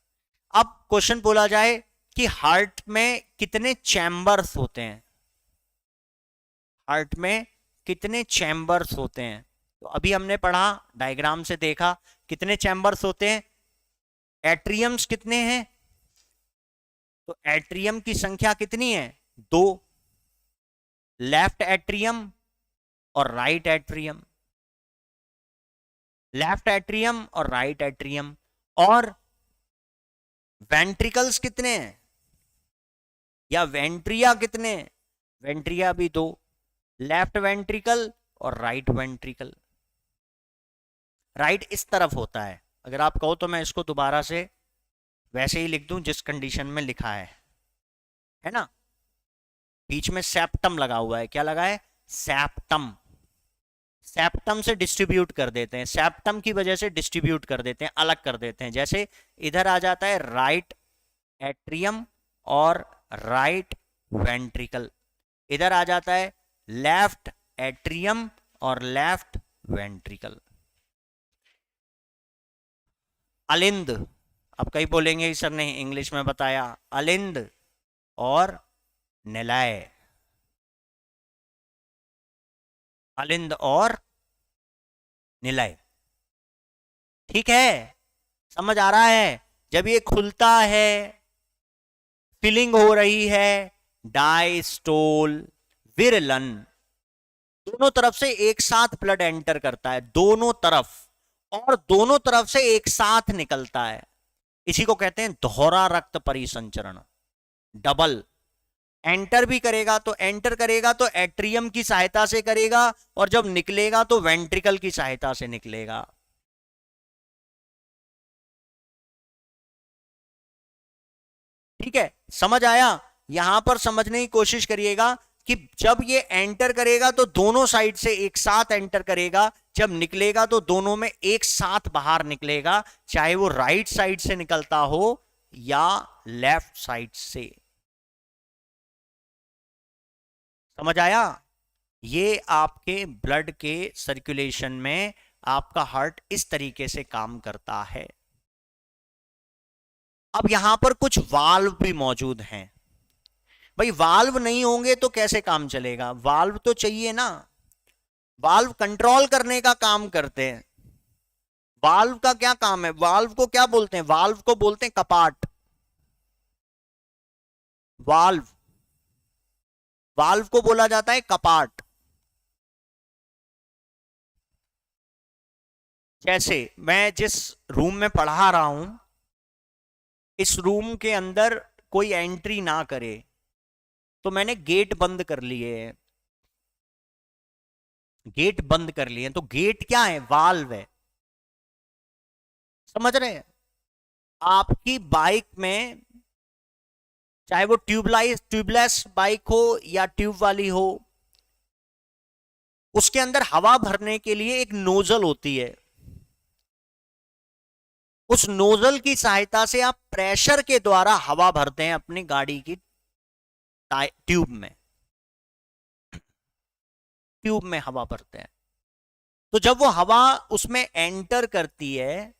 [SPEAKER 1] अब क्वेश्चन बोला जाए कि हार्ट में कितने चैम्बर्स होते हैं? हार्ट में कितने चैम्बर्स होते हैं? तो अभी हमने पढ़ा, डायग्राम से देखा, कितने चैम्बर्स होते हैं? एट्रियम्स कितने हैं? तो एट्रियम की संख्या कितनी है? 2, लेफ्ट एट्रियम और राइट एट्रियम, लेफ्ट एट्रियम और राइट एट्रियम। और वेंट्रिकल्स कितने हैं या वेंट्रिया कितने? वेंट्रिया भी 2, लेफ्ट वेंट्रिकल और राइट वेंट्रिकल। राइट इस तरफ होता है, अगर आप कहो तो मैं इसको दोबारा से वैसे ही लिख दूं जिस कंडीशन में लिखा है ना। बीच में सेप्टम लगा हुआ है, क्या लगा है? सेप्टम। सेप्टम से डिस्ट्रीब्यूट कर देते हैं, सेप्टम की वजह से डिस्ट्रीब्यूट कर देते हैं, अलग कर देते हैं। जैसे इधर आ जाता है राइट एट्रियम और राइट वेंट्रिकल, इधर आ जाता है लेफ्ट एट्रियम और लेफ्ट वेंट्रिकल। अलिंद, अब कई बोलेंगे सर नहीं इंग्लिश में बताया, अलिंद और निलय, अलिंद और निलय। ठीक है, समझ आ रहा है? जब ये खुलता है, फिलिंग हो रही है, डायस्टोल, विरलन, दोनों तरफ से एक साथ ब्लड एंटर करता है, दोनों तरफ, और दोनों तरफ से एक साथ निकलता है। इसी को कहते हैं दोहरा रक्त परिसंचरण, डबल। एंटर भी करेगा तो एट्रियम की सहायता से करेगा, और जब निकलेगा तो वेंट्रिकल की सहायता से निकलेगा। ठीक है, समझ आया? यहां पर समझने की कोशिश करिएगा कि जब ये एंटर करेगा तो दोनों साइड से एक साथ एंटर करेगा, जब निकलेगा तो दोनों में एक साथ बाहर निकलेगा, चाहे वो राइट साइड से निकलता हो या लेफ्ट साइड से। समझ आया? ये आपके ब्लड के सर्कुलेशन में आपका हार्ट इस तरीके से काम करता है। अब यहां पर कुछ वाल्व भी मौजूद हैं। भाई वाल्व नहीं होंगे तो कैसे काम चलेगा, वाल्व तो चाहिए ना। वाल्व कंट्रोल करने का काम करते हैं। वाल्व का क्या काम है, वाल्व को क्या बोलते हैं, वाल्व को बोलते हैं कपाट। वाल्व, वाल्व को बोला जाता है कपाट। जैसे मैं जिस रूम में पढ़ा रहा हूं, इस रूम के अंदर कोई एंट्री ना करे तो मैंने गेट बंद कर लिए हैं। गेट बंद कर लिए तो गेट क्या है, वाल्व है। समझ रहे हैं। आपकी बाइक में, चाहे वो ट्यूबलेस बाइक हो या ट्यूब वाली हो, उसके अंदर हवा भरने के लिए एक नोजल होती है। उस नोजल की सहायता से आप प्रेशर के द्वारा हवा भरते हैं अपनी गाड़ी की ट्यूब में। ट्यूब में हवा भरते हैं। तो जब वो हवा उसमें एंटर करती है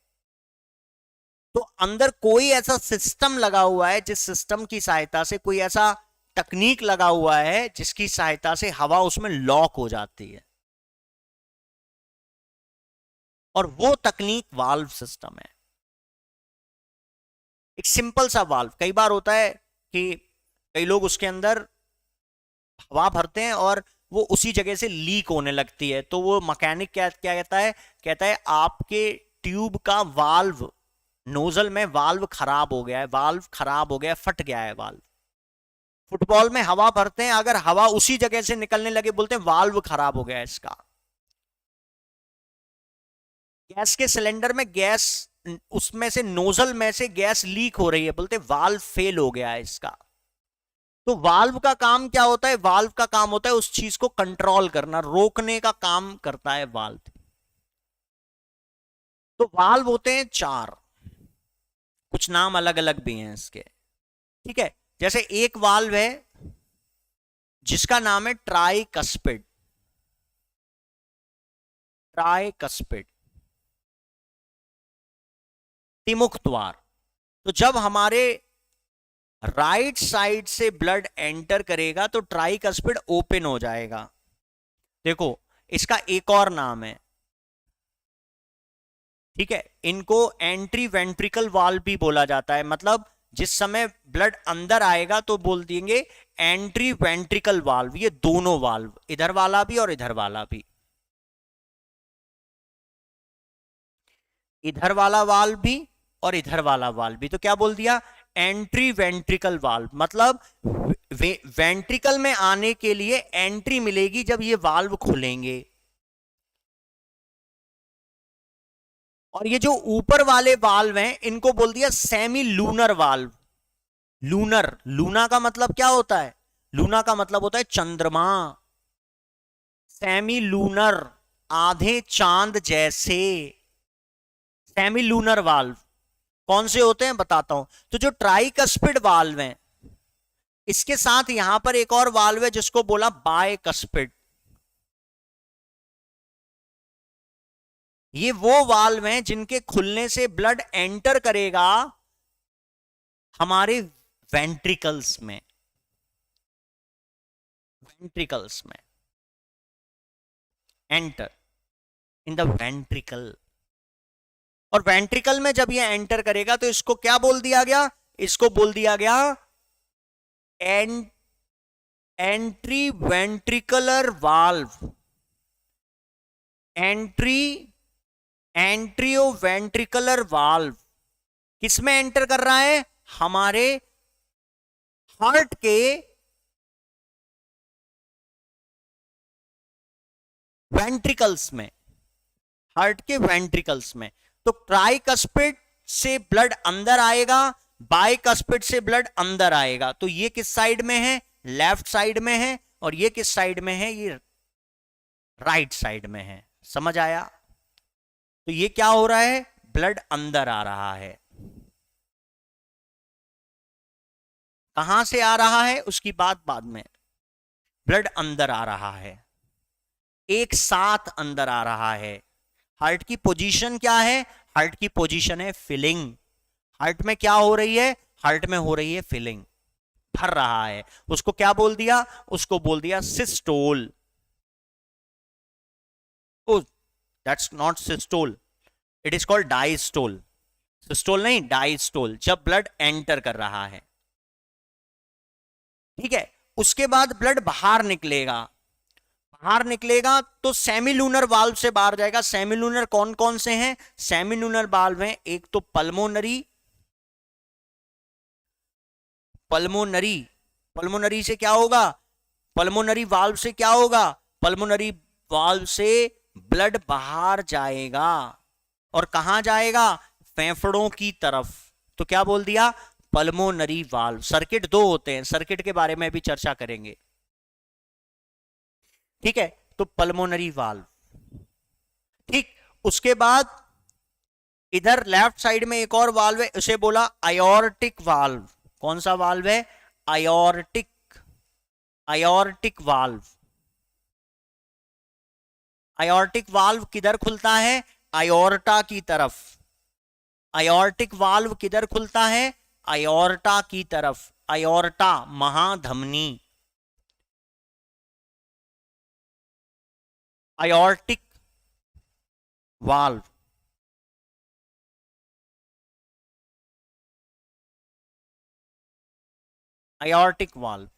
[SPEAKER 1] तो अंदर कोई ऐसा सिस्टम लगा हुआ है, जिस सिस्टम की सहायता से, कोई ऐसा तकनीक लगा हुआ है जिसकी सहायता से हवा उसमें लॉक हो जाती है, और वो तकनीक वाल्व सिस्टम है। एक सिंपल सा वाल्व। कई बार होता है कि कई लोग उसके अंदर हवा भरते हैं और वो उसी जगह से लीक होने लगती है, तो वो मैकेनिक क्या क्या कहता है, कहता है आपके ट्यूब का वाल्व, नोजल में वाल्व खराब हो गया है, वाल्व खराब हो गया है, फट गया है वाल्व। फुटबॉल में हवा भरते हैं, अगर हवा उसी जगह से निकलने लगे बोलते हैं वाल्व खराब हो गया है इसका। गैस के सिलेंडर में गैस, उसमें से नोजल में से गैस लीक हो रही है, बोलते हैं वाल्व फेल हो गया है इसका। तो वाल्व का काम क्या होता है, वाल्व का काम होता है उस चीज को कंट्रोल करना, रोकने का काम करता है वाल्व। तो वाल्व होते हैं चार, कुछ नाम अलग अलग भी हैं इसके। ठीक है, जैसे एक वाल्व है जिसका नाम है ट्राइकस्पिड। ट्राइकस्पिड, तिमुख द्वार। तो जब हमारे राइट साइड से ब्लड एंटर करेगा तो ट्राइकस्पिड ओपन हो जाएगा। देखो इसका एक और नाम है, ठीक है, इनको एंट्री वेंट्रिकल वाल्व भी बोला जाता है। मतलब जिस समय ब्लड अंदर आएगा तो बोल देंगे एंट्री वेंट्रिकल वाल्व। ये दोनों वाल्व, इधर वाला भी और इधर वाला भी, इधर वाला वाल्व भी और इधर वाला वाल्व भी, तो क्या बोल दिया, एंट्री वेंट्रिकल वाल्व। मतलब वेंट्रिकल में आने के लिए एंट्री मिलेगी जब ये वाल्व खुलेंगे। और ये जो ऊपर वाले वाल्व हैं इनको बोल दिया semi lunar valve. Lunar, Luna का मतलब क्या होता है, लूना का मतलब होता है चंद्रमा। सेमी लूनर, आधे चांद जैसे, सेमी लूनर वाल्व कौन से होते हैं बताता हूं। तो जो ट्राइकस्पिड वाल्व है, इसके साथ यहां पर एक और वाल्व है जिसको बोला बायकस्पिड। ये वो वाल्व हैं जिनके खुलने से ब्लड एंटर करेगा हमारे वेंट्रिकल्स में, वेंट्रिकल्स में, एंटर इन द वेंट्रिकल। और वेंट्रिकल में जब ये एंटर करेगा तो इसको क्या बोल दिया गया, इसको बोल दिया गया atrioventricular valve. Atrioventricular valve किसमें एंटर कर रहा है, हमारे हार्ट के वेंट्रिकल्स में, हार्ट के वेंट्रिकल्स में। तो ट्राइकस्पिड से ब्लड अंदर आएगा, बाइकस्पिड से ब्लड अंदर आएगा। तो ये किस साइड में है, लेफ्ट साइड में है, और ये किस साइड में है, ये राइट साइड में है। समझ आया। तो ये क्या हो रहा है, ब्लड अंदर आ रहा है। कहां से आ रहा है उसकी बात बाद में, ब्लड अंदर आ रहा है। एक साथ अंदर आ रहा है। हार्ट की पोजीशन क्या है? हार्ट की पोजीशन है फिलिंग। हार्ट में क्या हो रही है? हार्ट में हो रही है फिलिंग, भर रहा है। उसको क्या बोल दिया? उसको बोल दिया systole. Oh, that's not systole, it is called diastole. Systole नहीं, डायस्टोल, जब ब्लड एंटर कर रहा है। ठीक है, उसके बाद ब्लड बाहर निकलेगा। बाहर निकलेगा तो सेमीलूनर वाल्व से बाहर जाएगा। सेमीलूनर कौन कौन से हैं? सेमीलूनर वाल्व हैं, एक तो पल्मोनरी, पल्मोनरी, पल्मोनरी से क्या होगा? पल्मोनरी वाल्व से क्या होगा? पल्मोनरी वाल्व से ब्लड बाहर जाएगा। और कहां जाएगा? फेफड़ों की तरफ। तो क्या बोल दिया? Pulmonary valve. सर्किट दो होते हैं, सर्किट के बारे में भी चर्चा करेंगे। ठीक है, तो पल्मोनरी वाल्व। ठीक, उसके बाद इधर लेफ्ट साइड में एक और वाल्व है, उसे बोला आयोर्टिक वाल्व। कौन सा वाल्व है? आयोर्टिक, आयोर्टिक वाल्व। आयोर्टिक वाल्व किधर खुलता है? आयोर्टा की तरफ। आयोर्टिक वाल्व किधर खुलता है? आयोर्टा की तरफ। आयोर्टा महाधमनी। आयोर्टिक वाल्व, आयोर्टिक वाल्व।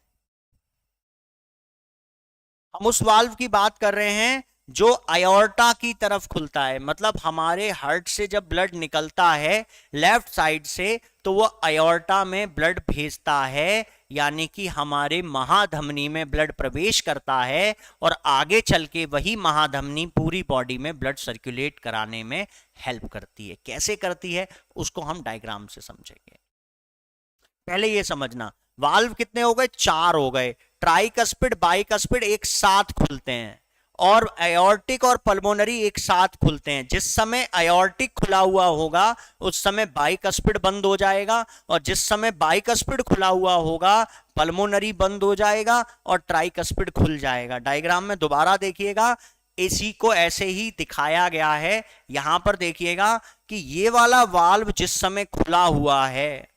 [SPEAKER 1] हम उस वाल्व की बात कर रहे हैं जो अयोर्टा की तरफ खुलता है। मतलब हमारे हार्ट से जब ब्लड निकलता है लेफ्ट साइड से, तो वो अयोर्टा में ब्लड भेजता है, यानी कि हमारे महाधमनी में ब्लड प्रवेश करता है और आगे चल के वही महाधमनी पूरी बॉडी में ब्लड सर्कुलेट कराने में हेल्प करती है। कैसे करती है उसको हम डायग्राम से समझेंगे। पहले ये समझना, वाल्व कितने हो गए? 4 हो गए। ट्राइकस्पिड, बाइकस्पिड एक साथ खुलते हैं, और एयोर्टिक और पल्मोनरी एक साथ खुलते हैं। जिस समय एयोर्टिक खुला हुआ होगा उस समय बाइकस्पिड बंद हो जाएगा, और जिस समय बाइकस्पिड खुला हुआ होगा पल्मोनरी बंद हो जाएगा और ट्राइकस्पिड खुल जाएगा। डायग्राम में दोबारा देखिएगा, इसी को ऐसे ही दिखाया गया है। यहां पर देखिएगा कि ये वाला वाल्व जिस समय खुला हुआ है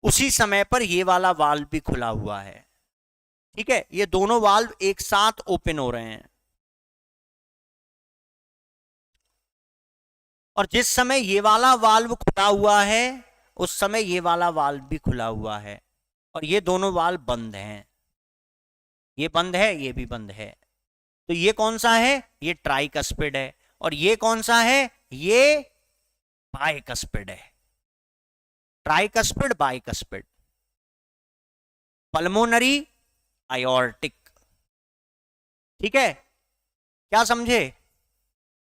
[SPEAKER 1] उसी समय पर ये वाला वाल्व भी खुला हुआ है। ठीक है, ये दोनों वाल्व एक साथ ओपन हो रहे हैं, और जिस समय ये वाला वाल्व खुला हुआ है उस समय ये वाला वाल्व भी खुला हुआ है, और ये दोनों वाल्व बंद हैं। ये बंद है, ये भी बंद है। तो ये कौन सा है? ये ट्राइकस्पिड है। और ये कौन सा है? ये बाइकस्पिड है। Tricuspid, bicuspid, pulmonary, aortic. ठीक है, क्या समझे?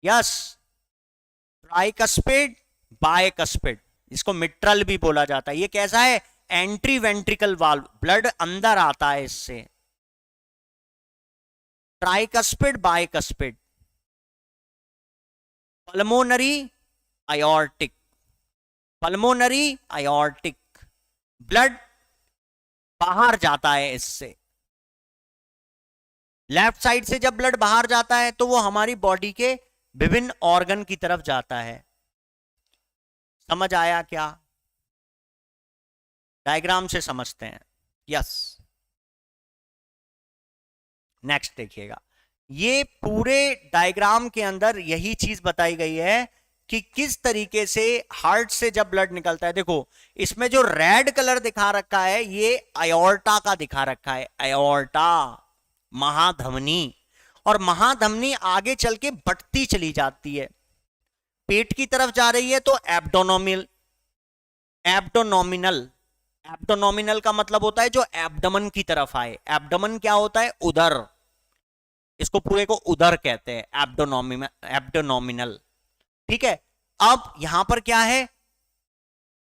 [SPEAKER 1] यस, ट्राइकस्पिड, बाइकस्पिड, इसको मिट्रल भी बोला जाता है। ये कैसा है? एंट्री वेंट्रिकल वाल्व, ब्लड अंदर आता है इससे। Tricuspid, bicuspid, pulmonary, aortic, pulmonary, aortic. Blood बाहर जाता है इससे। लेफ्ट साइड से जब ब्लड बाहर जाता है तो वो हमारी बॉडी के विभिन्न ऑर्गन की तरफ जाता है। समझ आया क्या? डायग्राम से समझते हैं। यस, नेक्स्ट देखिएगा, ये पूरे डायग्राम के अंदर यही चीज बताई गई है कि किस तरीके से हार्ट से जब ब्लड निकलता है। देखो, इसमें जो रेड कलर दिखा रखा है ये अयोर्टा का दिखा रखा है। अयोर्टा, महाधमनी। और महाधमनी आगे चल के बढ़ती चली जाती है, पेट की तरफ जा रही है तो एब्डोनोमिनल, एब्डोनोमिनल, एब्डोनोमिनल का मतलब होता है जो एब्डमन की तरफ आए। एब्डमन क्या होता है? उदर। इसको पूरे को उदर कहते हैं, एब्डोनोमिनल। ठीक है, अब यहां पर क्या है?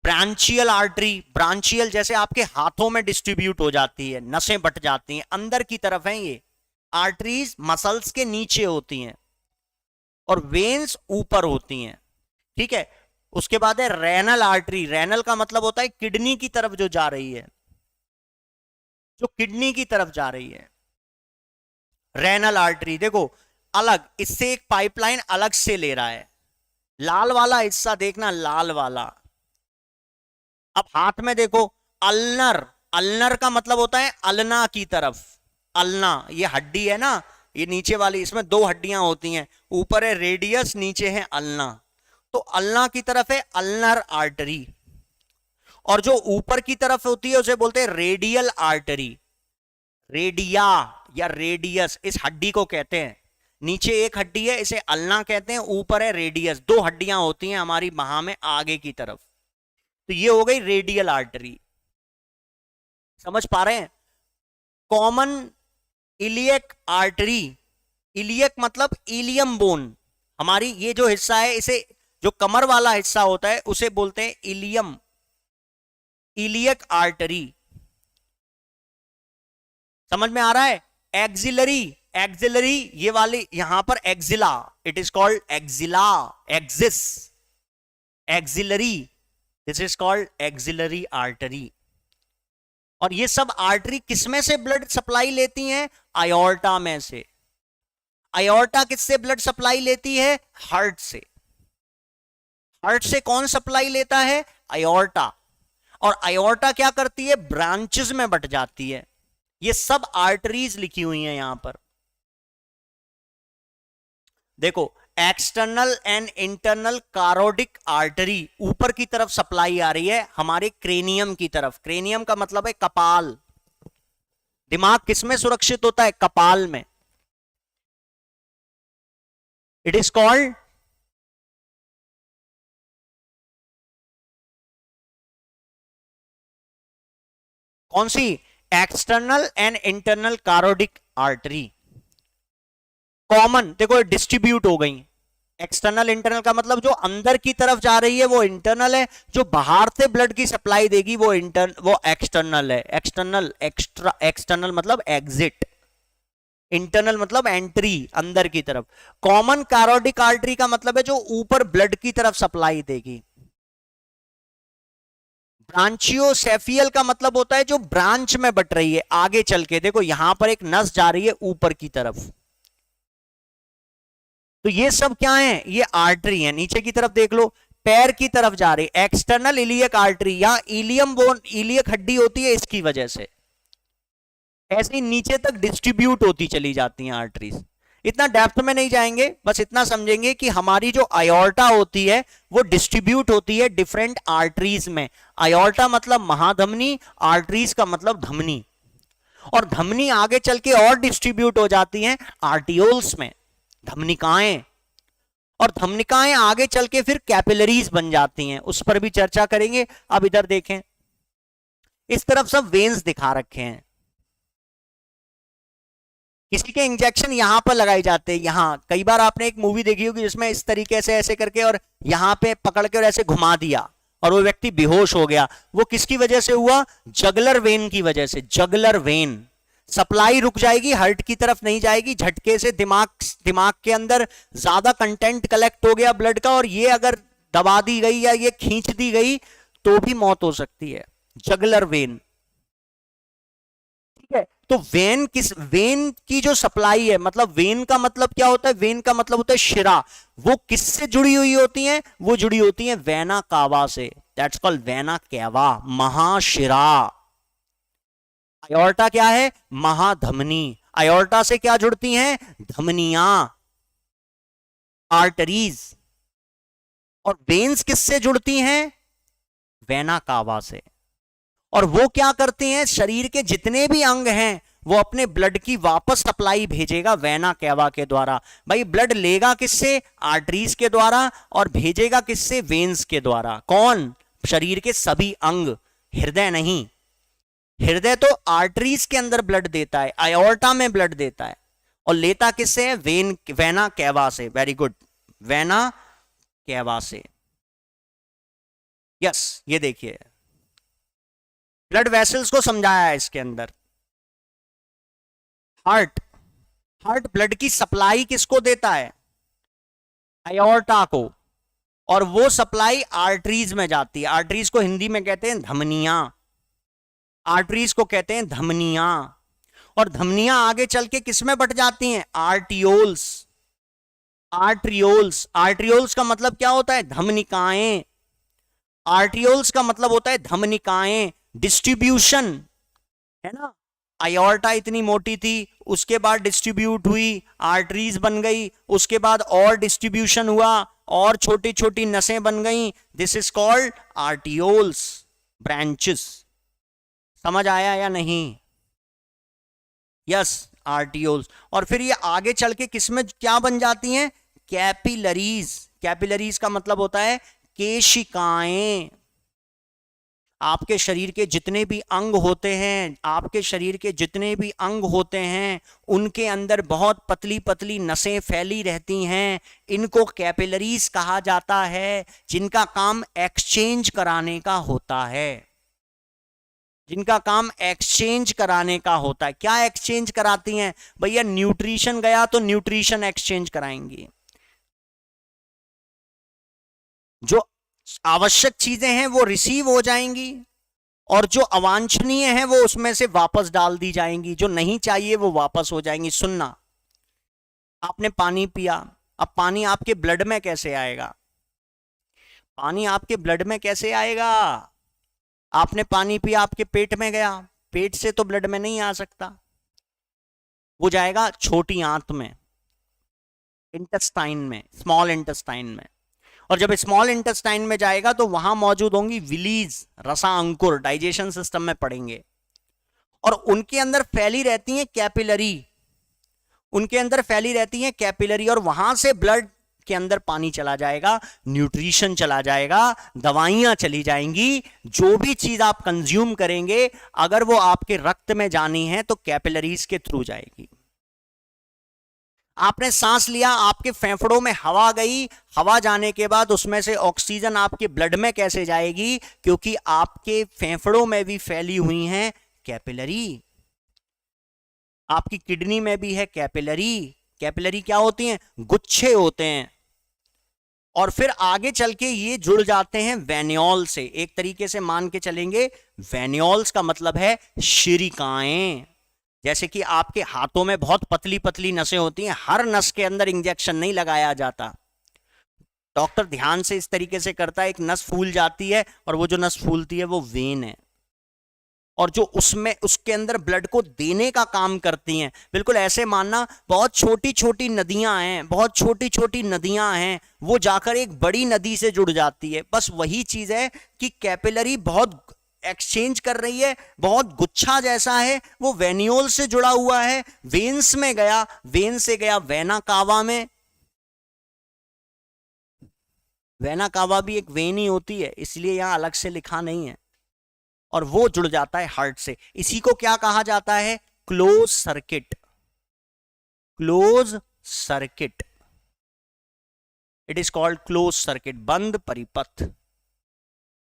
[SPEAKER 1] Branchial artery. ब्रांचियल जैसे आपके हाथों में डिस्ट्रीब्यूट हो जाती है, नसें बट जाती हैं, अंदर की तरफ हैं ये। आर्टरीज मसल्स के नीचे होती हैं और वेन्स ऊपर होती हैं। ठीक है, उसके बाद है रेनल आर्टरी। रेनल का मतलब होता है किडनी की तरफ जो जा रही है, जो किडनी की तरफ जा रही है। रेनल आर्टरी देखो अलग, इससे एक पाइपलाइन अलग से ले रहा है। लाल वाला हिस्सा देखना, लाल वाला। अब हाथ में देखो, अल्नर, अल्नर का मतलब होता है अल्ना की तरफ। अल्ना ये हड्डी है ना, ये नीचे वाली, इसमें दो हड्डियां होती हैं, ऊपर है रेडियस, नीचे है अल्ना। तो अल्ना की तरफ है अल्नर आर्टरी, और जो ऊपर की तरफ होती है उसे बोलते हैं रेडियल आर्टरी। रेडिया या रेडियस इस हड्डी को कहते हैं। नीचे एक हड्डी है, इसे अल्ना कहते हैं, ऊपर है रेडियस, दो हड्डियां होती हैं हमारी बाह में आगे की तरफ। तो ये हो गई रेडियल आर्टरी। समझ पा रहे हैं? कॉमन इलियक आर्टरी, इलियक मतलब इलियम बोन, हमारी ये जो हिस्सा है, इसे जो कमर वाला हिस्सा होता है उसे बोलते हैं इलियम, इलियक आर्टरी। समझ में आ रहा है? एक्सिलरी, एक्सिलरी ये वाली यहां पर axilla, it is called axilla, axis, axillary, this is called axillary artery. और ये सब आर्टरी किसमें से ब्लड सप्लाई लेती हैं? आयोर्टा में से। आयोर्टा किससे ब्लड सप्लाई लेती है? हार्ट से। हार्ट से कौन सप्लाई लेता है? आयोर्टा। और आयोर्टा क्या करती है? ब्रांचेस में बट जाती है। ये सब आर्टरीज लिखी हुई हैं यहां पर देखो। External and internal carotid artery ऊपर की तरफ सप्लाई आ रही है हमारे क्रेनियम की तरफ। क्रेनियम का मतलब है कपाल। दिमाग किसमें सुरक्षित होता है? कपाल में। इट इज कॉल्ड कौन सी? External and internal carotid artery. Common देखो डिस्ट्रीब्यूट हो गई। एक्सटर्नल इंटरनल का मतलब जो अंदर की तरफ जा रही है वो इंटरनल है, जो बाहर से ब्लड की सप्लाई देगी वो वो एक्सटर्नल है। एक्सटर्नल, एक्स्ट्रा, एक्सटर्नल मतलब एग्जिट, इंटरनल मतलब एंट्री, अंदर की तरफ। कॉमन कैरोटिक आर्टरी का मतलब है जो ऊपर ब्लड की तरफ सप्लाई देगी। ब्रांचियोसेफियल का मतलब होता है जो ब्रांच में बट रही है आगे चल के। देखो यहां पर एक नस जा रही है ऊपर की तरफ, तो ये सब क्या है? ये आर्टरी है। नीचे की तरफ देख लो, पैर की तरफ जा रही है एक्सटर्नल इलियक आर्टरी, यहां इलियम बोन, इलियक हड्डी होती है इसकी वजह से। ऐसे नीचे तक डिस्ट्रीब्यूट होती चली जाती हैं आर्टरीज। इतना डेप्थ में नहीं जाएंगे, बस इतना समझेंगे कि हमारी जो आयोर्टा होती है वो डिस्ट्रीब्यूट होती है डिफरेंट आर्टरीज में। आयोर्टा मतलब महाधमनी, आर्टरीज का मतलब धमनी, और धमनी आगे चल के और डिस्ट्रीब्यूट हो जाती हैं आर्टियोल्स में, धमनिकाएं, और धमनिकाएं आगे चल के फिर कैपिलरीज बन जाती हैं, उस पर भी चर्चा करेंगे। अब इधर देखें, इस तरफ सब वेन्स दिखा रखे हैं। किसी के इंजेक्शन यहां पर लगाए जाते हैं, यहां कई बार आपने एक मूवी देखी होगी जिसमें इस तरीके से ऐसे करके और यहां पे पकड़ के और ऐसे घुमा दिया और वो व्यक्ति बेहोश हो गया। वो किसकी वजह से हुआ? जगलर वेन की वजह से। जगलर वेन सप्लाई रुक जाएगी, हार्ट की तरफ नहीं जाएगी, झटके से दिमाग के अंदर ज्यादा कंटेंट कलेक्ट हो गया ब्लड का, और ये अगर दबा दी गई या ये खींच दी गई तो भी मौत हो सकती है। जगलर वेन, ठीक है। तो वेन वेन की जो सप्लाई है, मतलब वेन का मतलब क्या होता है? वेन का मतलब होता है शिरा। वो किससे जुड़ी हुई होती हैं? वो जुड़ी होती हैं वेना कावा से। दैट्स कॉल्ड वेना कैवा, महाशिरा। आयोर्टा क्या है? महाधमनी। आयोर्टा से क्या जुड़ती हैं? धमनियां, आर्टरीज। और वेन्स किससे जुड़ती हैं? वेना कावा से। और वो क्या करती हैं? शरीर के जितने भी अंग हैं वो अपने ब्लड की वापस सप्लाई भेजेगा वेना कैवा के द्वारा। भाई ब्लड लेगा किससे? आर्टरीज के द्वारा, और भेजेगा किससे? वेन्स के द्वारा। कौन? शरीर के सभी अंग, हृदय नहीं। हृदय तो आर्टरीज के अंदर ब्लड देता है, आयोर्टा में ब्लड देता है, और लेता किससे है? वेना कैवा से। वेरी गुड, वेना कैवा से। यस, ये देखिए ब्लड वेसल्स को समझाया है इसके अंदर। हार्ट, हार्ट ब्लड की सप्लाई किसको देता है? आयोर्टा को, और वो सप्लाई आर्टरीज में जाती है। आर्टरीज को हिंदी में कहते हैं धमनियां, आर्टरीज को कहते हैं धमनियां। और धमनियां आगे चल के किसमें बट जाती हैं? आर्टियोल्स। आर्ट्रियोल्स, आर्ट्रियोल्स का मतलब क्या होता है? धमनिकाएं। आर्टियोल्स का मतलब होता है धमनिकाएं, डिस्ट्रीब्यूशन, है ना। आयोर्टा इतनी मोटी थी, उसके बाद डिस्ट्रीब्यूट हुई, आर्टरीज बन गई, उसके बाद और डिस्ट्रीब्यूशन हुआ और छोटी छोटी नसें बन गई। This is called arterioles, branches. समझ आया या नहीं? Yes, arterioles. और फिर ये आगे चल के किसमें क्या बन जाती हैं? कैपिलरीज। कैपिलरीज का मतलब होता है केशिकाएं। आपके शरीर के जितने भी अंग होते हैं, आपके शरीर के जितने भी अंग होते हैं, उनके अंदर बहुत पतली पतली नसें फैली रहती हैं। इनको कैपिलरीज कहा जाता है, जिनका काम एक्सचेंज कराने का होता है। जिनका काम एक्सचेंज कराने का होता है। क्या एक्सचेंज कराती हैं भैया? न्यूट्रिशन गया तो न्यूट्रिशन एक्सचेंज कराएंगी। जो आवश्यक चीजें हैं वो रिसीव हो जाएंगी, और जो अवांछनीय है वो उसमें से वापस डाल दी जाएंगी, जो नहीं चाहिए वो वापस हो जाएंगी। सुनना, आपने पानी पिया, अब पानी आपके ब्लड में कैसे आएगा? पानी आपके ब्लड में कैसे आएगा? आपने पानी पिया, आपके पेट में गया, पेट से तो ब्लड में नहीं आ सकता, वो जाएगा छोटी आंत में, इंटेस्टाइन में, स्मॉल इंटेस्टाइन में। और जब स्मॉल इंटेस्टाइन में जाएगा तो वहां मौजूद होंगी विलीज, रसा अंकुर, डाइजेशन सिस्टम में पड़ेंगे, और उनके अंदर फैली रहती हैं कैपिलरी। उनके अंदर फैली रहती हैं कैपिलरी, और वहां से ब्लड के अंदर पानी चला जाएगा, न्यूट्रिशन चला जाएगा, दवाइयां चली जाएंगी। जो भी चीज आप कंज्यूम करेंगे, अगर वो आपके रक्त में जानी है तो कैपिलरीज के थ्रू जाएगी। आपने सांस लिया, आपके फेफड़ों में हवा गई, हवा जाने के बाद उसमें से ऑक्सीजन आपके ब्लड में कैसे जाएगी? क्योंकि आपके फेफड़ों में भी फैली हुई हैं कैपिलरी। आपकी किडनी में भी है कैपिलरी। कैपिलरी क्या होती हैं? गुच्छे होते हैं। और फिर आगे चल के ये जुड़ जाते हैं वेन्योल से। एक तरीके से मान के चलेंगे, वेन्योल्स का मतलब है शिरिकाएं। जैसे कि आपके हाथों में बहुत पतली पतली नसें होती हैं, हर नस के अंदर इंजेक्शन नहीं लगाया जाता। डॉक्टर ध्यान से इस तरीके से करता है, एक नस फूल जाती है और वो जो नस फूलती है वो वेन है, और जो उसमें उसके अंदर ब्लड को देने का काम करती हैं। बिल्कुल ऐसे मानना, बहुत छोटी छोटी नदियां हैं, बहुत छोटी छोटी नदियां हैं, वो जाकर एक बड़ी नदी से जुड़ जाती है। बस वही चीज है कि कैपिलरी बहुत एक्सचेंज कर रही है, बहुत गुच्छा जैसा है, वो वेन्योल से जुड़ा हुआ है, वेन्स में गया, वेन से गया वेना कावा में। वेना कावा भी एक वेन ही होती है, इसलिए यहां अलग से लिखा नहीं है, और वो जुड़ जाता है हार्ट से। इसी को क्या कहा जाता है? Close circuit. Close circuit, it is called close circuit, बंद परिपथ।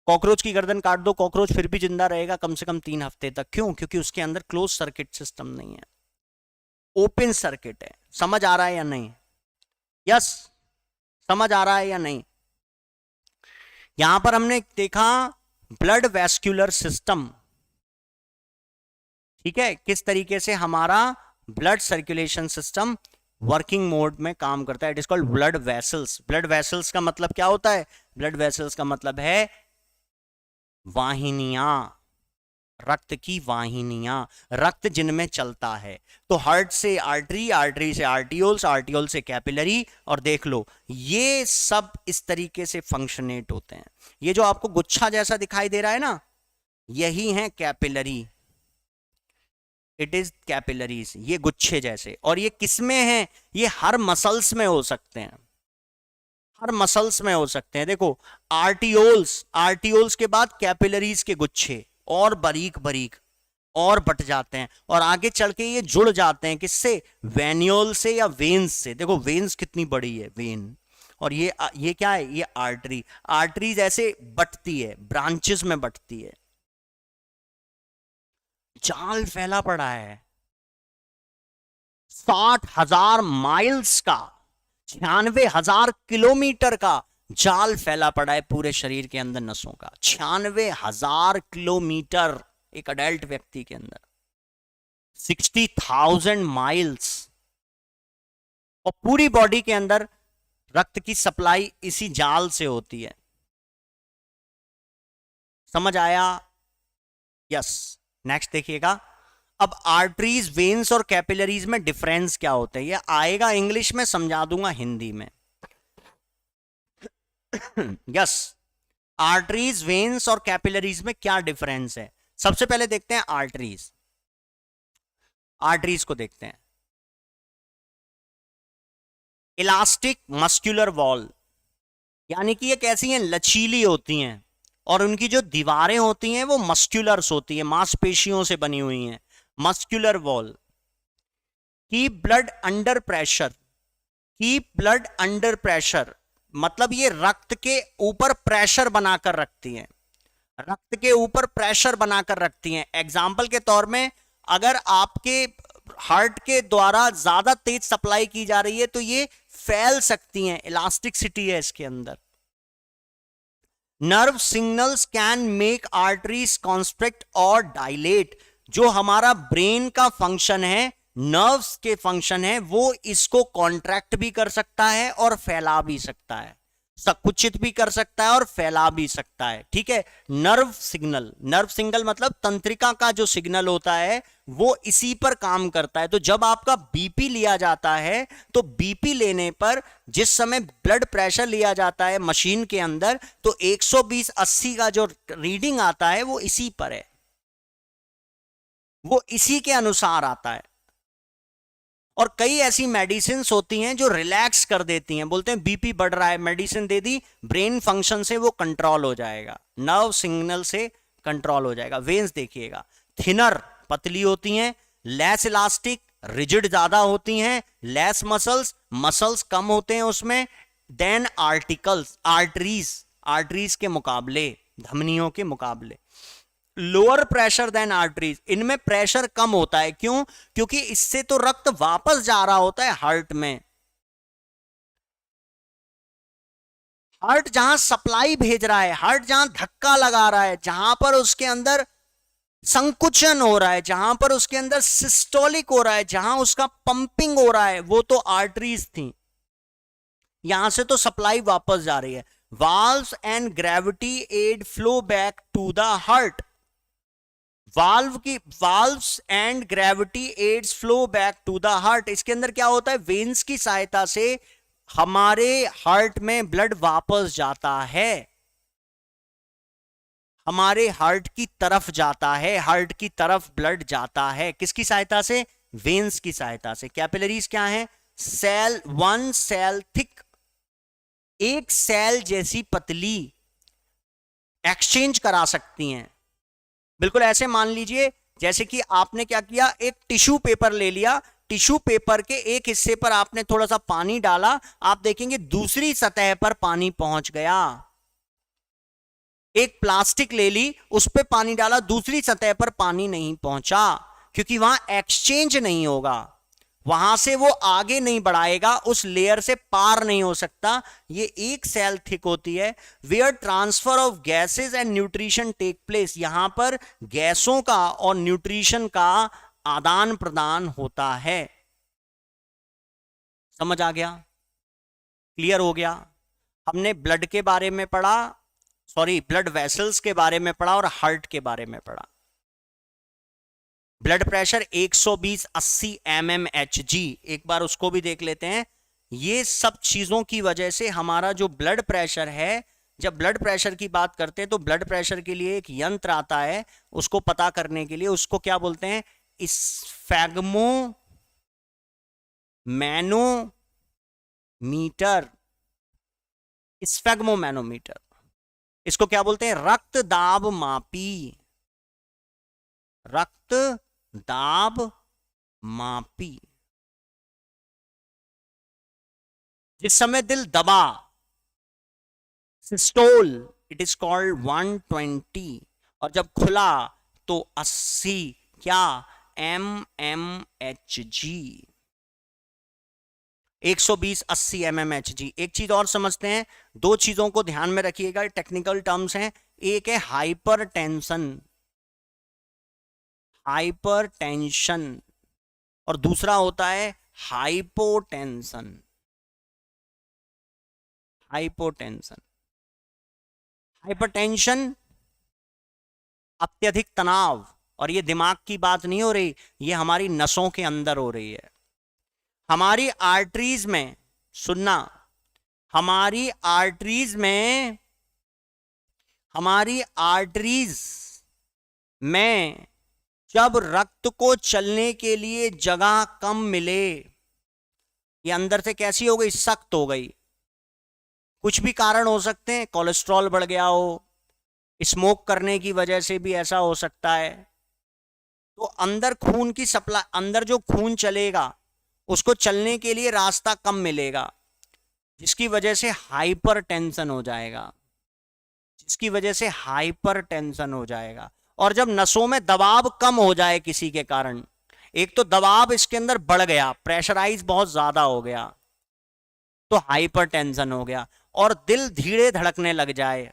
[SPEAKER 1] कॉकरोच की गर्दन काट दो, कॉकरोच फिर भी जिंदा रहेगा कम से कम 3 हफ्ते तक। क्यों? क्योंकि उसके अंदर क्लोज सर्किट सिस्टम नहीं है, ओपन सर्किट है। समझ आ रहा है या नहीं? यस, समझ आ रहा है या नहीं? यहां पर हमने देखा ब्लड वैस्कुलर सिस्टम, ठीक है, किस तरीके से हमारा blood circulation system working mode में काम करता है। It is called blood vessels. Blood vessels का मतलब क्या होता है? ब्लड वेसल्स का मतलब है वाहिनियां, रक्त की वाहिनियां, रक्त जिनमें चलता है। तो हार्ट से आर्टरी, आर्टरी से आर्टियोल्स, आर्टियोल से कैपिलरी, और देख लो ये सब इस तरीके से फंक्शनेट होते हैं। ये जो आपको गुच्छा जैसा दिखाई दे रहा है ना, यही है कैपिलरी। इट इज कैपिलरीज, ये गुच्छे जैसे। और ये किसमें है? ये हर मसल्स में हो सकते हैं, हर मसल्स में हो सकते हैं। देखो आर्टियोल्स, आर्टियोल्स के बाद कैपिलरीज के गुच्छे और बारीक बारीक और बट जाते हैं, और आगे चल के ये जुड़ जाते हैं किससे? वेन्योल से या वेन्स से। देखो वेन्स कितनी बड़ी है, वेन, और ये क्या है? ये आर्टरी। आर्टरीज ऐसे बटती है, ब्रांचेस में बटती है। जाल फैला पड़ा है 60,000 माइल्स का, 96,000 किलोमीटर का जाल फैला पड़ा है पूरे शरीर के अंदर, नसों का 96,000 किलोमीटर एक अडल्ट व्यक्ति के अंदर। 60,000 माइल्स। और पूरी बॉडी के अंदर रक्त की सप्लाई इसी जाल से होती है। समझ आया? यस। नेक्स्ट देखिएगा। अब आर्टरीज, वेन्स और कैपिलरीज में डिफरेंस क्या होते हैं, ये आएगा इंग्लिश में, समझा दूंगा हिंदी में। यस, आर्टरीज, वेन्स और कैपिलरीज में क्या डिफरेंस है। सबसे पहले देखते हैं आर्टरीज। आर्टरीज को देखते हैं। इलास्टिक मस्कुलर वॉल, यानी कि ये कैसी हैं, लचीली होती हैं, और उनकी जो दीवारें होती हैं वो मस्कुलर्स होती है, मांसपेशियों से बनी हुई हैं। Muscular wall. Keep blood under pressure. Keep blood under pressure मतलब ये रक्त के ऊपर प्रेशर बनाकर रखती हैं, रक्त के ऊपर प्रेशर बनाकर रखती हैं। एग्जाम्पल के तौर में, अगर आपके हार्ट के द्वारा ज्यादा तेज सप्लाई की जा रही है तो ये फैल सकती हैं, इलास्टिसिटी है इसके अंदर। Nerve signals can make arteries constrict और डायलेट। जो हमारा ब्रेन का फंक्शन है, नर्व्स के फंक्शन है, वो इसको कॉन्ट्रैक्ट भी कर सकता है और फैला भी सकता है, संकुचित भी कर सकता है और फैला भी सकता है। ठीक है। नर्व सिग्नल, नर्व सिग्नल मतलब तंत्रिका का जो सिग्नल होता है वो इसी पर काम करता है। तो जब आपका बीपी लिया जाता है तो बीपी लेने पर जिस समय ब्लड प्रेशर लिया जाता है मशीन के अंदर, तो 120/80 का जो रीडिंग आता है वो इसी पर है, वो इसी के अनुसार आता है। और कई ऐसी मेडिसिन होती हैं जो रिलैक्स कर देती हैं, बोलते हैं बीपी बढ़ रहा है, मेडिसिन दे दी, ब्रेन फंक्शन से वो कंट्रोल हो जाएगा, नर्व सिग्नल से कंट्रोल हो जाएगा। वेन्स देखिएगा, थिनर पतली होती हैं, लेस इलास्टिक रिजिड ज्यादा होती हैं, लेस मसल्स मसल्स कम होते हैं उसमें, देन आर्टिकल्स आर्टरीज, आर्टरीज के मुकाबले, धमनियों के मुकाबले। लोअर प्रेशर देन आर्टरीज, इनमें प्रेशर कम होता है। क्यों? क्योंकि इससे तो रक्त वापस जा रहा होता है हार्ट में। हार्ट जहां सप्लाई भेज रहा है, हार्ट जहां धक्का लगा रहा है, जहां पर उसके अंदर संकुचन हो रहा है, जहां पर उसके अंदर सिस्टोलिक हो रहा है, जहां उसका पंपिंग हो रहा है, वो तो आर्टरीज थी। यहां से तो सप्लाई वापस जा रही है। Valves and gravity aid flow back to the heart. Valves and gravity aids flow back to the heart. इसके अंदर क्या होता है, वेन्स की सहायता से हमारे हार्ट में ब्लड वापस जाता है, हमारे हार्ट की तरफ जाता है, हार्ट की तरफ ब्लड जाता है। किसकी सहायता से? वेन्स की सहायता से। कैपिलरीज क्या है? सेल, वन सेल थिक, एक सेल जैसी पतली, एक्सचेंज करा सकती हैं। बिल्कुल ऐसे मान लीजिए जैसे कि आपने क्या किया, एक टिश्यू पेपर ले लिया, टिश्यू पेपर के एक हिस्से पर आपने थोड़ा सा पानी डाला, आप देखेंगे दूसरी सतह पर पानी पहुंच गया। एक प्लास्टिक ले ली, उस पर पानी डाला, दूसरी सतह पर पानी नहीं पहुंचा, क्योंकि वहां एक्सचेंज नहीं होगा, वहां से वो आगे नहीं बढ़ाएगा, उस लेयर से पार नहीं हो सकता। ये एक सेल थिक होती है। Where transfer of gases and nutrition take place, यहां पर गैसों का और न्यूट्रिशन का आदान प्रदान होता है। समझ आ गया? क्लियर हो गया? हमने ब्लड के बारे में पढ़ा, सॉरी ब्लड वेसल्स के बारे में पढ़ा और हार्ट के बारे में पढ़ा। ब्लड प्रेशर 120/80 mmHg, एक बार उसको भी देख लेते हैं। ये सब चीजों की वजह से हमारा जो ब्लड प्रेशर है, जब ब्लड प्रेशर की बात करते हैं तो ब्लड प्रेशर के लिए एक यंत्र आता है, उसको पता करने के लिए, उसको क्या बोलते हैं? स्फेग्मो मैनोमीटर। स्फेग्मो मैनोमीटर, इसको क्या बोलते हैं? रक्त दाब मापी, रक्त दाब मापी। जिस समय दिल दबा, सिस्टोल, इट इज कॉल्ड 120, और जब खुला तो 80 क्या? mmHg, 120/80 mmHg। एक चीज और समझते हैं, दो चीजों को ध्यान में रखिएगा, टेक्निकल टर्म्स हैं। एक है हाइपरटेंशन, हाइपरटेंशन और दूसरा होता है हाइपोटेंशन। हाइपोटेंशन, हाइपरटेंशन अत्यधिक तनाव, और ये दिमाग की बात नहीं हो रही, ये हमारी नसों के अंदर हो रही है। हमारी आर्टरीज में, सुनना, हमारी आर्टरीज में, हमारी आर्टरीज में जब रक्त को चलने के लिए जगह कम मिले, ये अंदर से कैसी हो गई, सख्त हो गई। कुछ भी कारण हो सकते हैं, कोलेस्ट्रॉल बढ़ गया हो, स्मोक करने की वजह से भी ऐसा हो सकता है। तो अंदर खून की सप्लाई, अंदर जो खून चलेगा उसको चलने के लिए रास्ता कम मिलेगा, जिसकी वजह से हाइपर टेंशन हो जाएगा, जिसकी वजह से हाइपर टेंशन हो जाएगा। और जब नसों में दबाव कम हो जाए किसी के कारण, एक तो दबाव इसके अंदर बढ़ गया, प्रेशराइज बहुत ज्यादा हो गया, तो हाइपर टेंशन हो गया। और दिल धीरे धड़कने लग जाए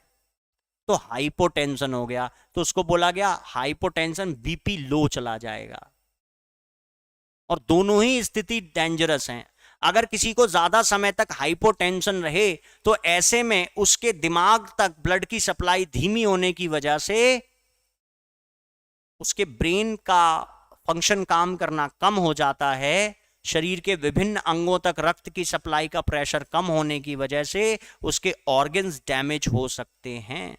[SPEAKER 1] तो हाइपोटेंशन हो गया, तो उसको बोला गया हाइपोटेंशन, बीपी लो चला जाएगा। और दोनों ही स्थिति डेंजरस हैं। अगर किसी को ज्यादा समय तक हाइपोटेंशन रहे तो ऐसे में उसके दिमाग तक ब्लड की सप्लाई धीमी होने की वजह से उसके ब्रेन का फंक्शन, काम करना कम हो जाता है। शरीर के विभिन्न अंगों तक रक्त की सप्लाई का प्रेशर कम होने की वजह से उसके ऑर्गन्स डैमेज हो सकते हैं।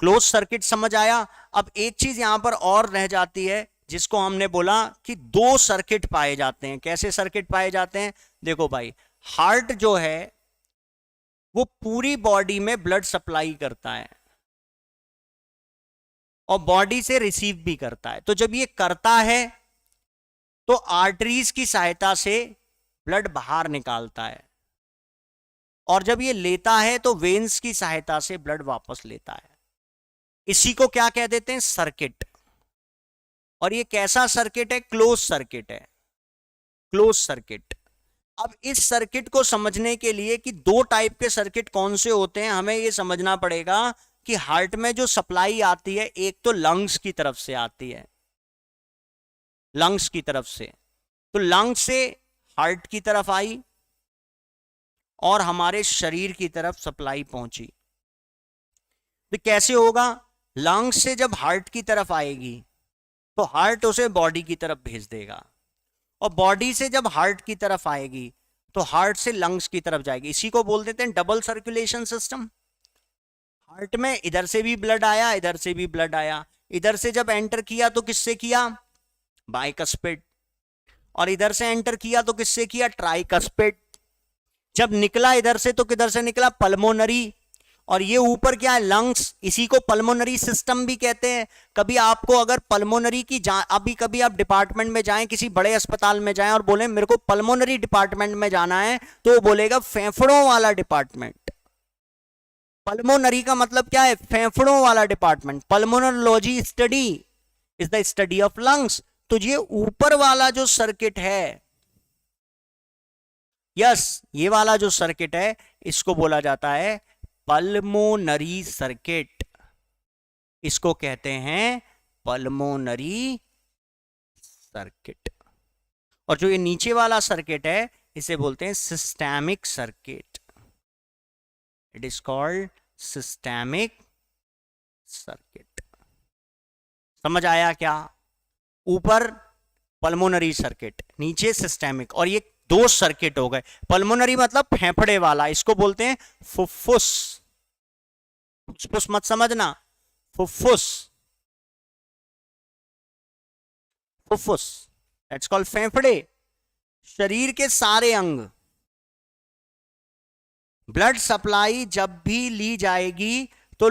[SPEAKER 1] क्लोज सर्किट समझ आया। अब एक चीज यहां पर और रह जाती है, जिसको हमने बोला कि दो सर्किट पाए जाते हैं। कैसे सर्किट पाए जाते हैं? देखो भाई, हार्ट जो है वो पूरी बॉडी में ब्लड सप्लाई करता है और बॉडी से रिसीव भी करता है। तो जब ये करता है तो आर्टरीज की सहायता से ब्लड बाहर निकालता है, और जब ये लेता है तो वेन्स की सहायता से ब्लड वापस लेता है। इसी को क्या कह देते हैं? सर्किट। और ये कैसा सर्किट है? क्लोज सर्किट है, क्लोज सर्किट। अब इस सर्किट को समझने के लिए कि दो टाइप के सर्किट कौन से होते हैं, हमें ये समझना पड़ेगा कि हार्ट में जो सप्लाई आती है, एक तो लंग्स की तरफ से आती है, लंग्स की तरफ से। तो लंग्स से हार्ट की तरफ आई और हमारे शरीर की तरफ सप्लाई पहुंची। तो कैसे होगा? लंग्स से जब हार्ट की तरफ आएगी तो हार्ट उसे बॉडी की तरफ भेज देगा, और बॉडी से जब हार्ट की तरफ आएगी तो हार्ट से लंग्स की तरफ जाएगी। इसी को बोल देते हैं डबल सर्कुलेशन सिस्टम। हार्ट में इधर से भी ब्लड आया, इधर से भी ब्लड आया। इधर से जब एंटर किया तो किससे किया? बाइकस्पिड। और इधर से एंटर किया तो किससे किया? ट्राइकस्पिड। जब निकला इधर से तो किधर से निकला? पल्मोनरी। और ये ऊपर क्या है? लंग्स। इसी को पल्मोनरी सिस्टम भी कहते हैं। कभी आपको अगर पल्मोनरी की अभी कभी आप डिपार्टमेंट में जाएं, किसी बड़े अस्पताल में जाएं और बोले मेरे को पल्मोनरी डिपार्टमेंट में जाना है, तो वो बोलेगा फेफड़ों वाला डिपार्टमेंट। पल्मोनरी का मतलब क्या है? फेफड़ों वाला department. Pulmonology study is the study of lungs. तो ये ऊपर वाला जो सर्किट है, यस, ये वाला जो सर्किट है, इसको बोला जाता है पल्मोनरी सर्किट। इसको कहते हैं पल्मोनरी सर्किट। और जो ये नीचे वाला सर्किट है, इसे बोलते हैं systemic circuit. It is called systemic circuit. समझ आया क्या? ऊपर पल्मोनरी सर्किट, नीचे सिस्टेमिक। और ये दो सर्किट हो गए। पल्मोनरी मतलब फेफड़े वाला, इसको बोलते हैं फुफ्फुस। फुफ्फुस मत समझना, फुफ्फुस, फुफ्फुस, दैट्स कॉल्ड फेफड़े। शरीर के सारे अंग, ब्लड सप्लाई जब भी ली जाएगी तो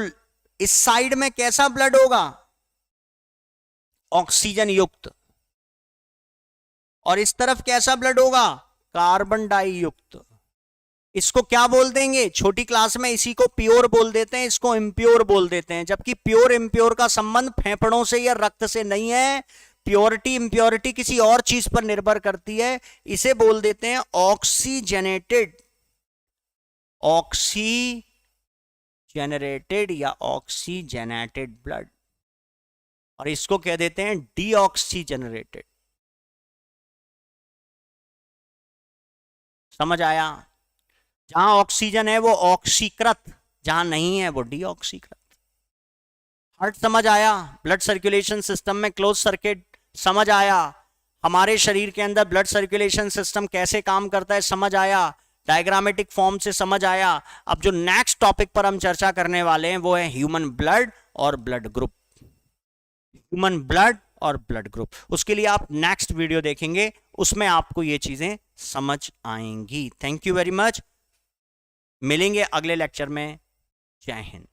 [SPEAKER 1] इस साइड में कैसा ब्लड होगा? ऑक्सीजन युक्त। और इस तरफ कैसा ब्लड होगा? कार्बन डाई युक्त। इसको क्या बोल देंगे? छोटी क्लास में इसी को प्योर बोल देते हैं, इसको इम्प्योर बोल देते हैं। जबकि प्योर इम्प्योर का संबंध फेफड़ों से या रक्त से नहीं है। प्योरिटी इम्प्योरिटी किसी और चीज पर निर्भर करती है। इसे बोल देते हैं ऑक्सीजनेटेड, ऑक्सीजनरेटेड या ऑक्सीजनेटेड ब्लड। और इसको कह देते हैं डीऑक्सीजनरेटेड। समझ आया? जहां ऑक्सीजन है वो ऑक्सीकृत, जहां नहीं है वो डीऑक्सीकृत। हार्ट समझ आया? ब्लड सर्कुलेशन सिस्टम में क्लोज सर्किट समझ आया? हमारे शरीर के अंदर ब्लड सर्कुलेशन सिस्टम कैसे काम करता है समझ आया? डायग्रामेटिक फॉर्म से समझ आया? अब जो नेक्स्ट टॉपिक पर हम चर्चा करने वाले हैं वो है ह्यूमन ब्लड और ब्लड ग्रुप। ह्यूमन ब्लड और ब्लड ग्रुप, उसके लिए आप नेक्स्ट वीडियो देखेंगे, उसमें आपको ये चीजें समझ आएंगी। थैंक यू वेरी मच, मिलेंगे अगले लेक्चर में। जय हिंद।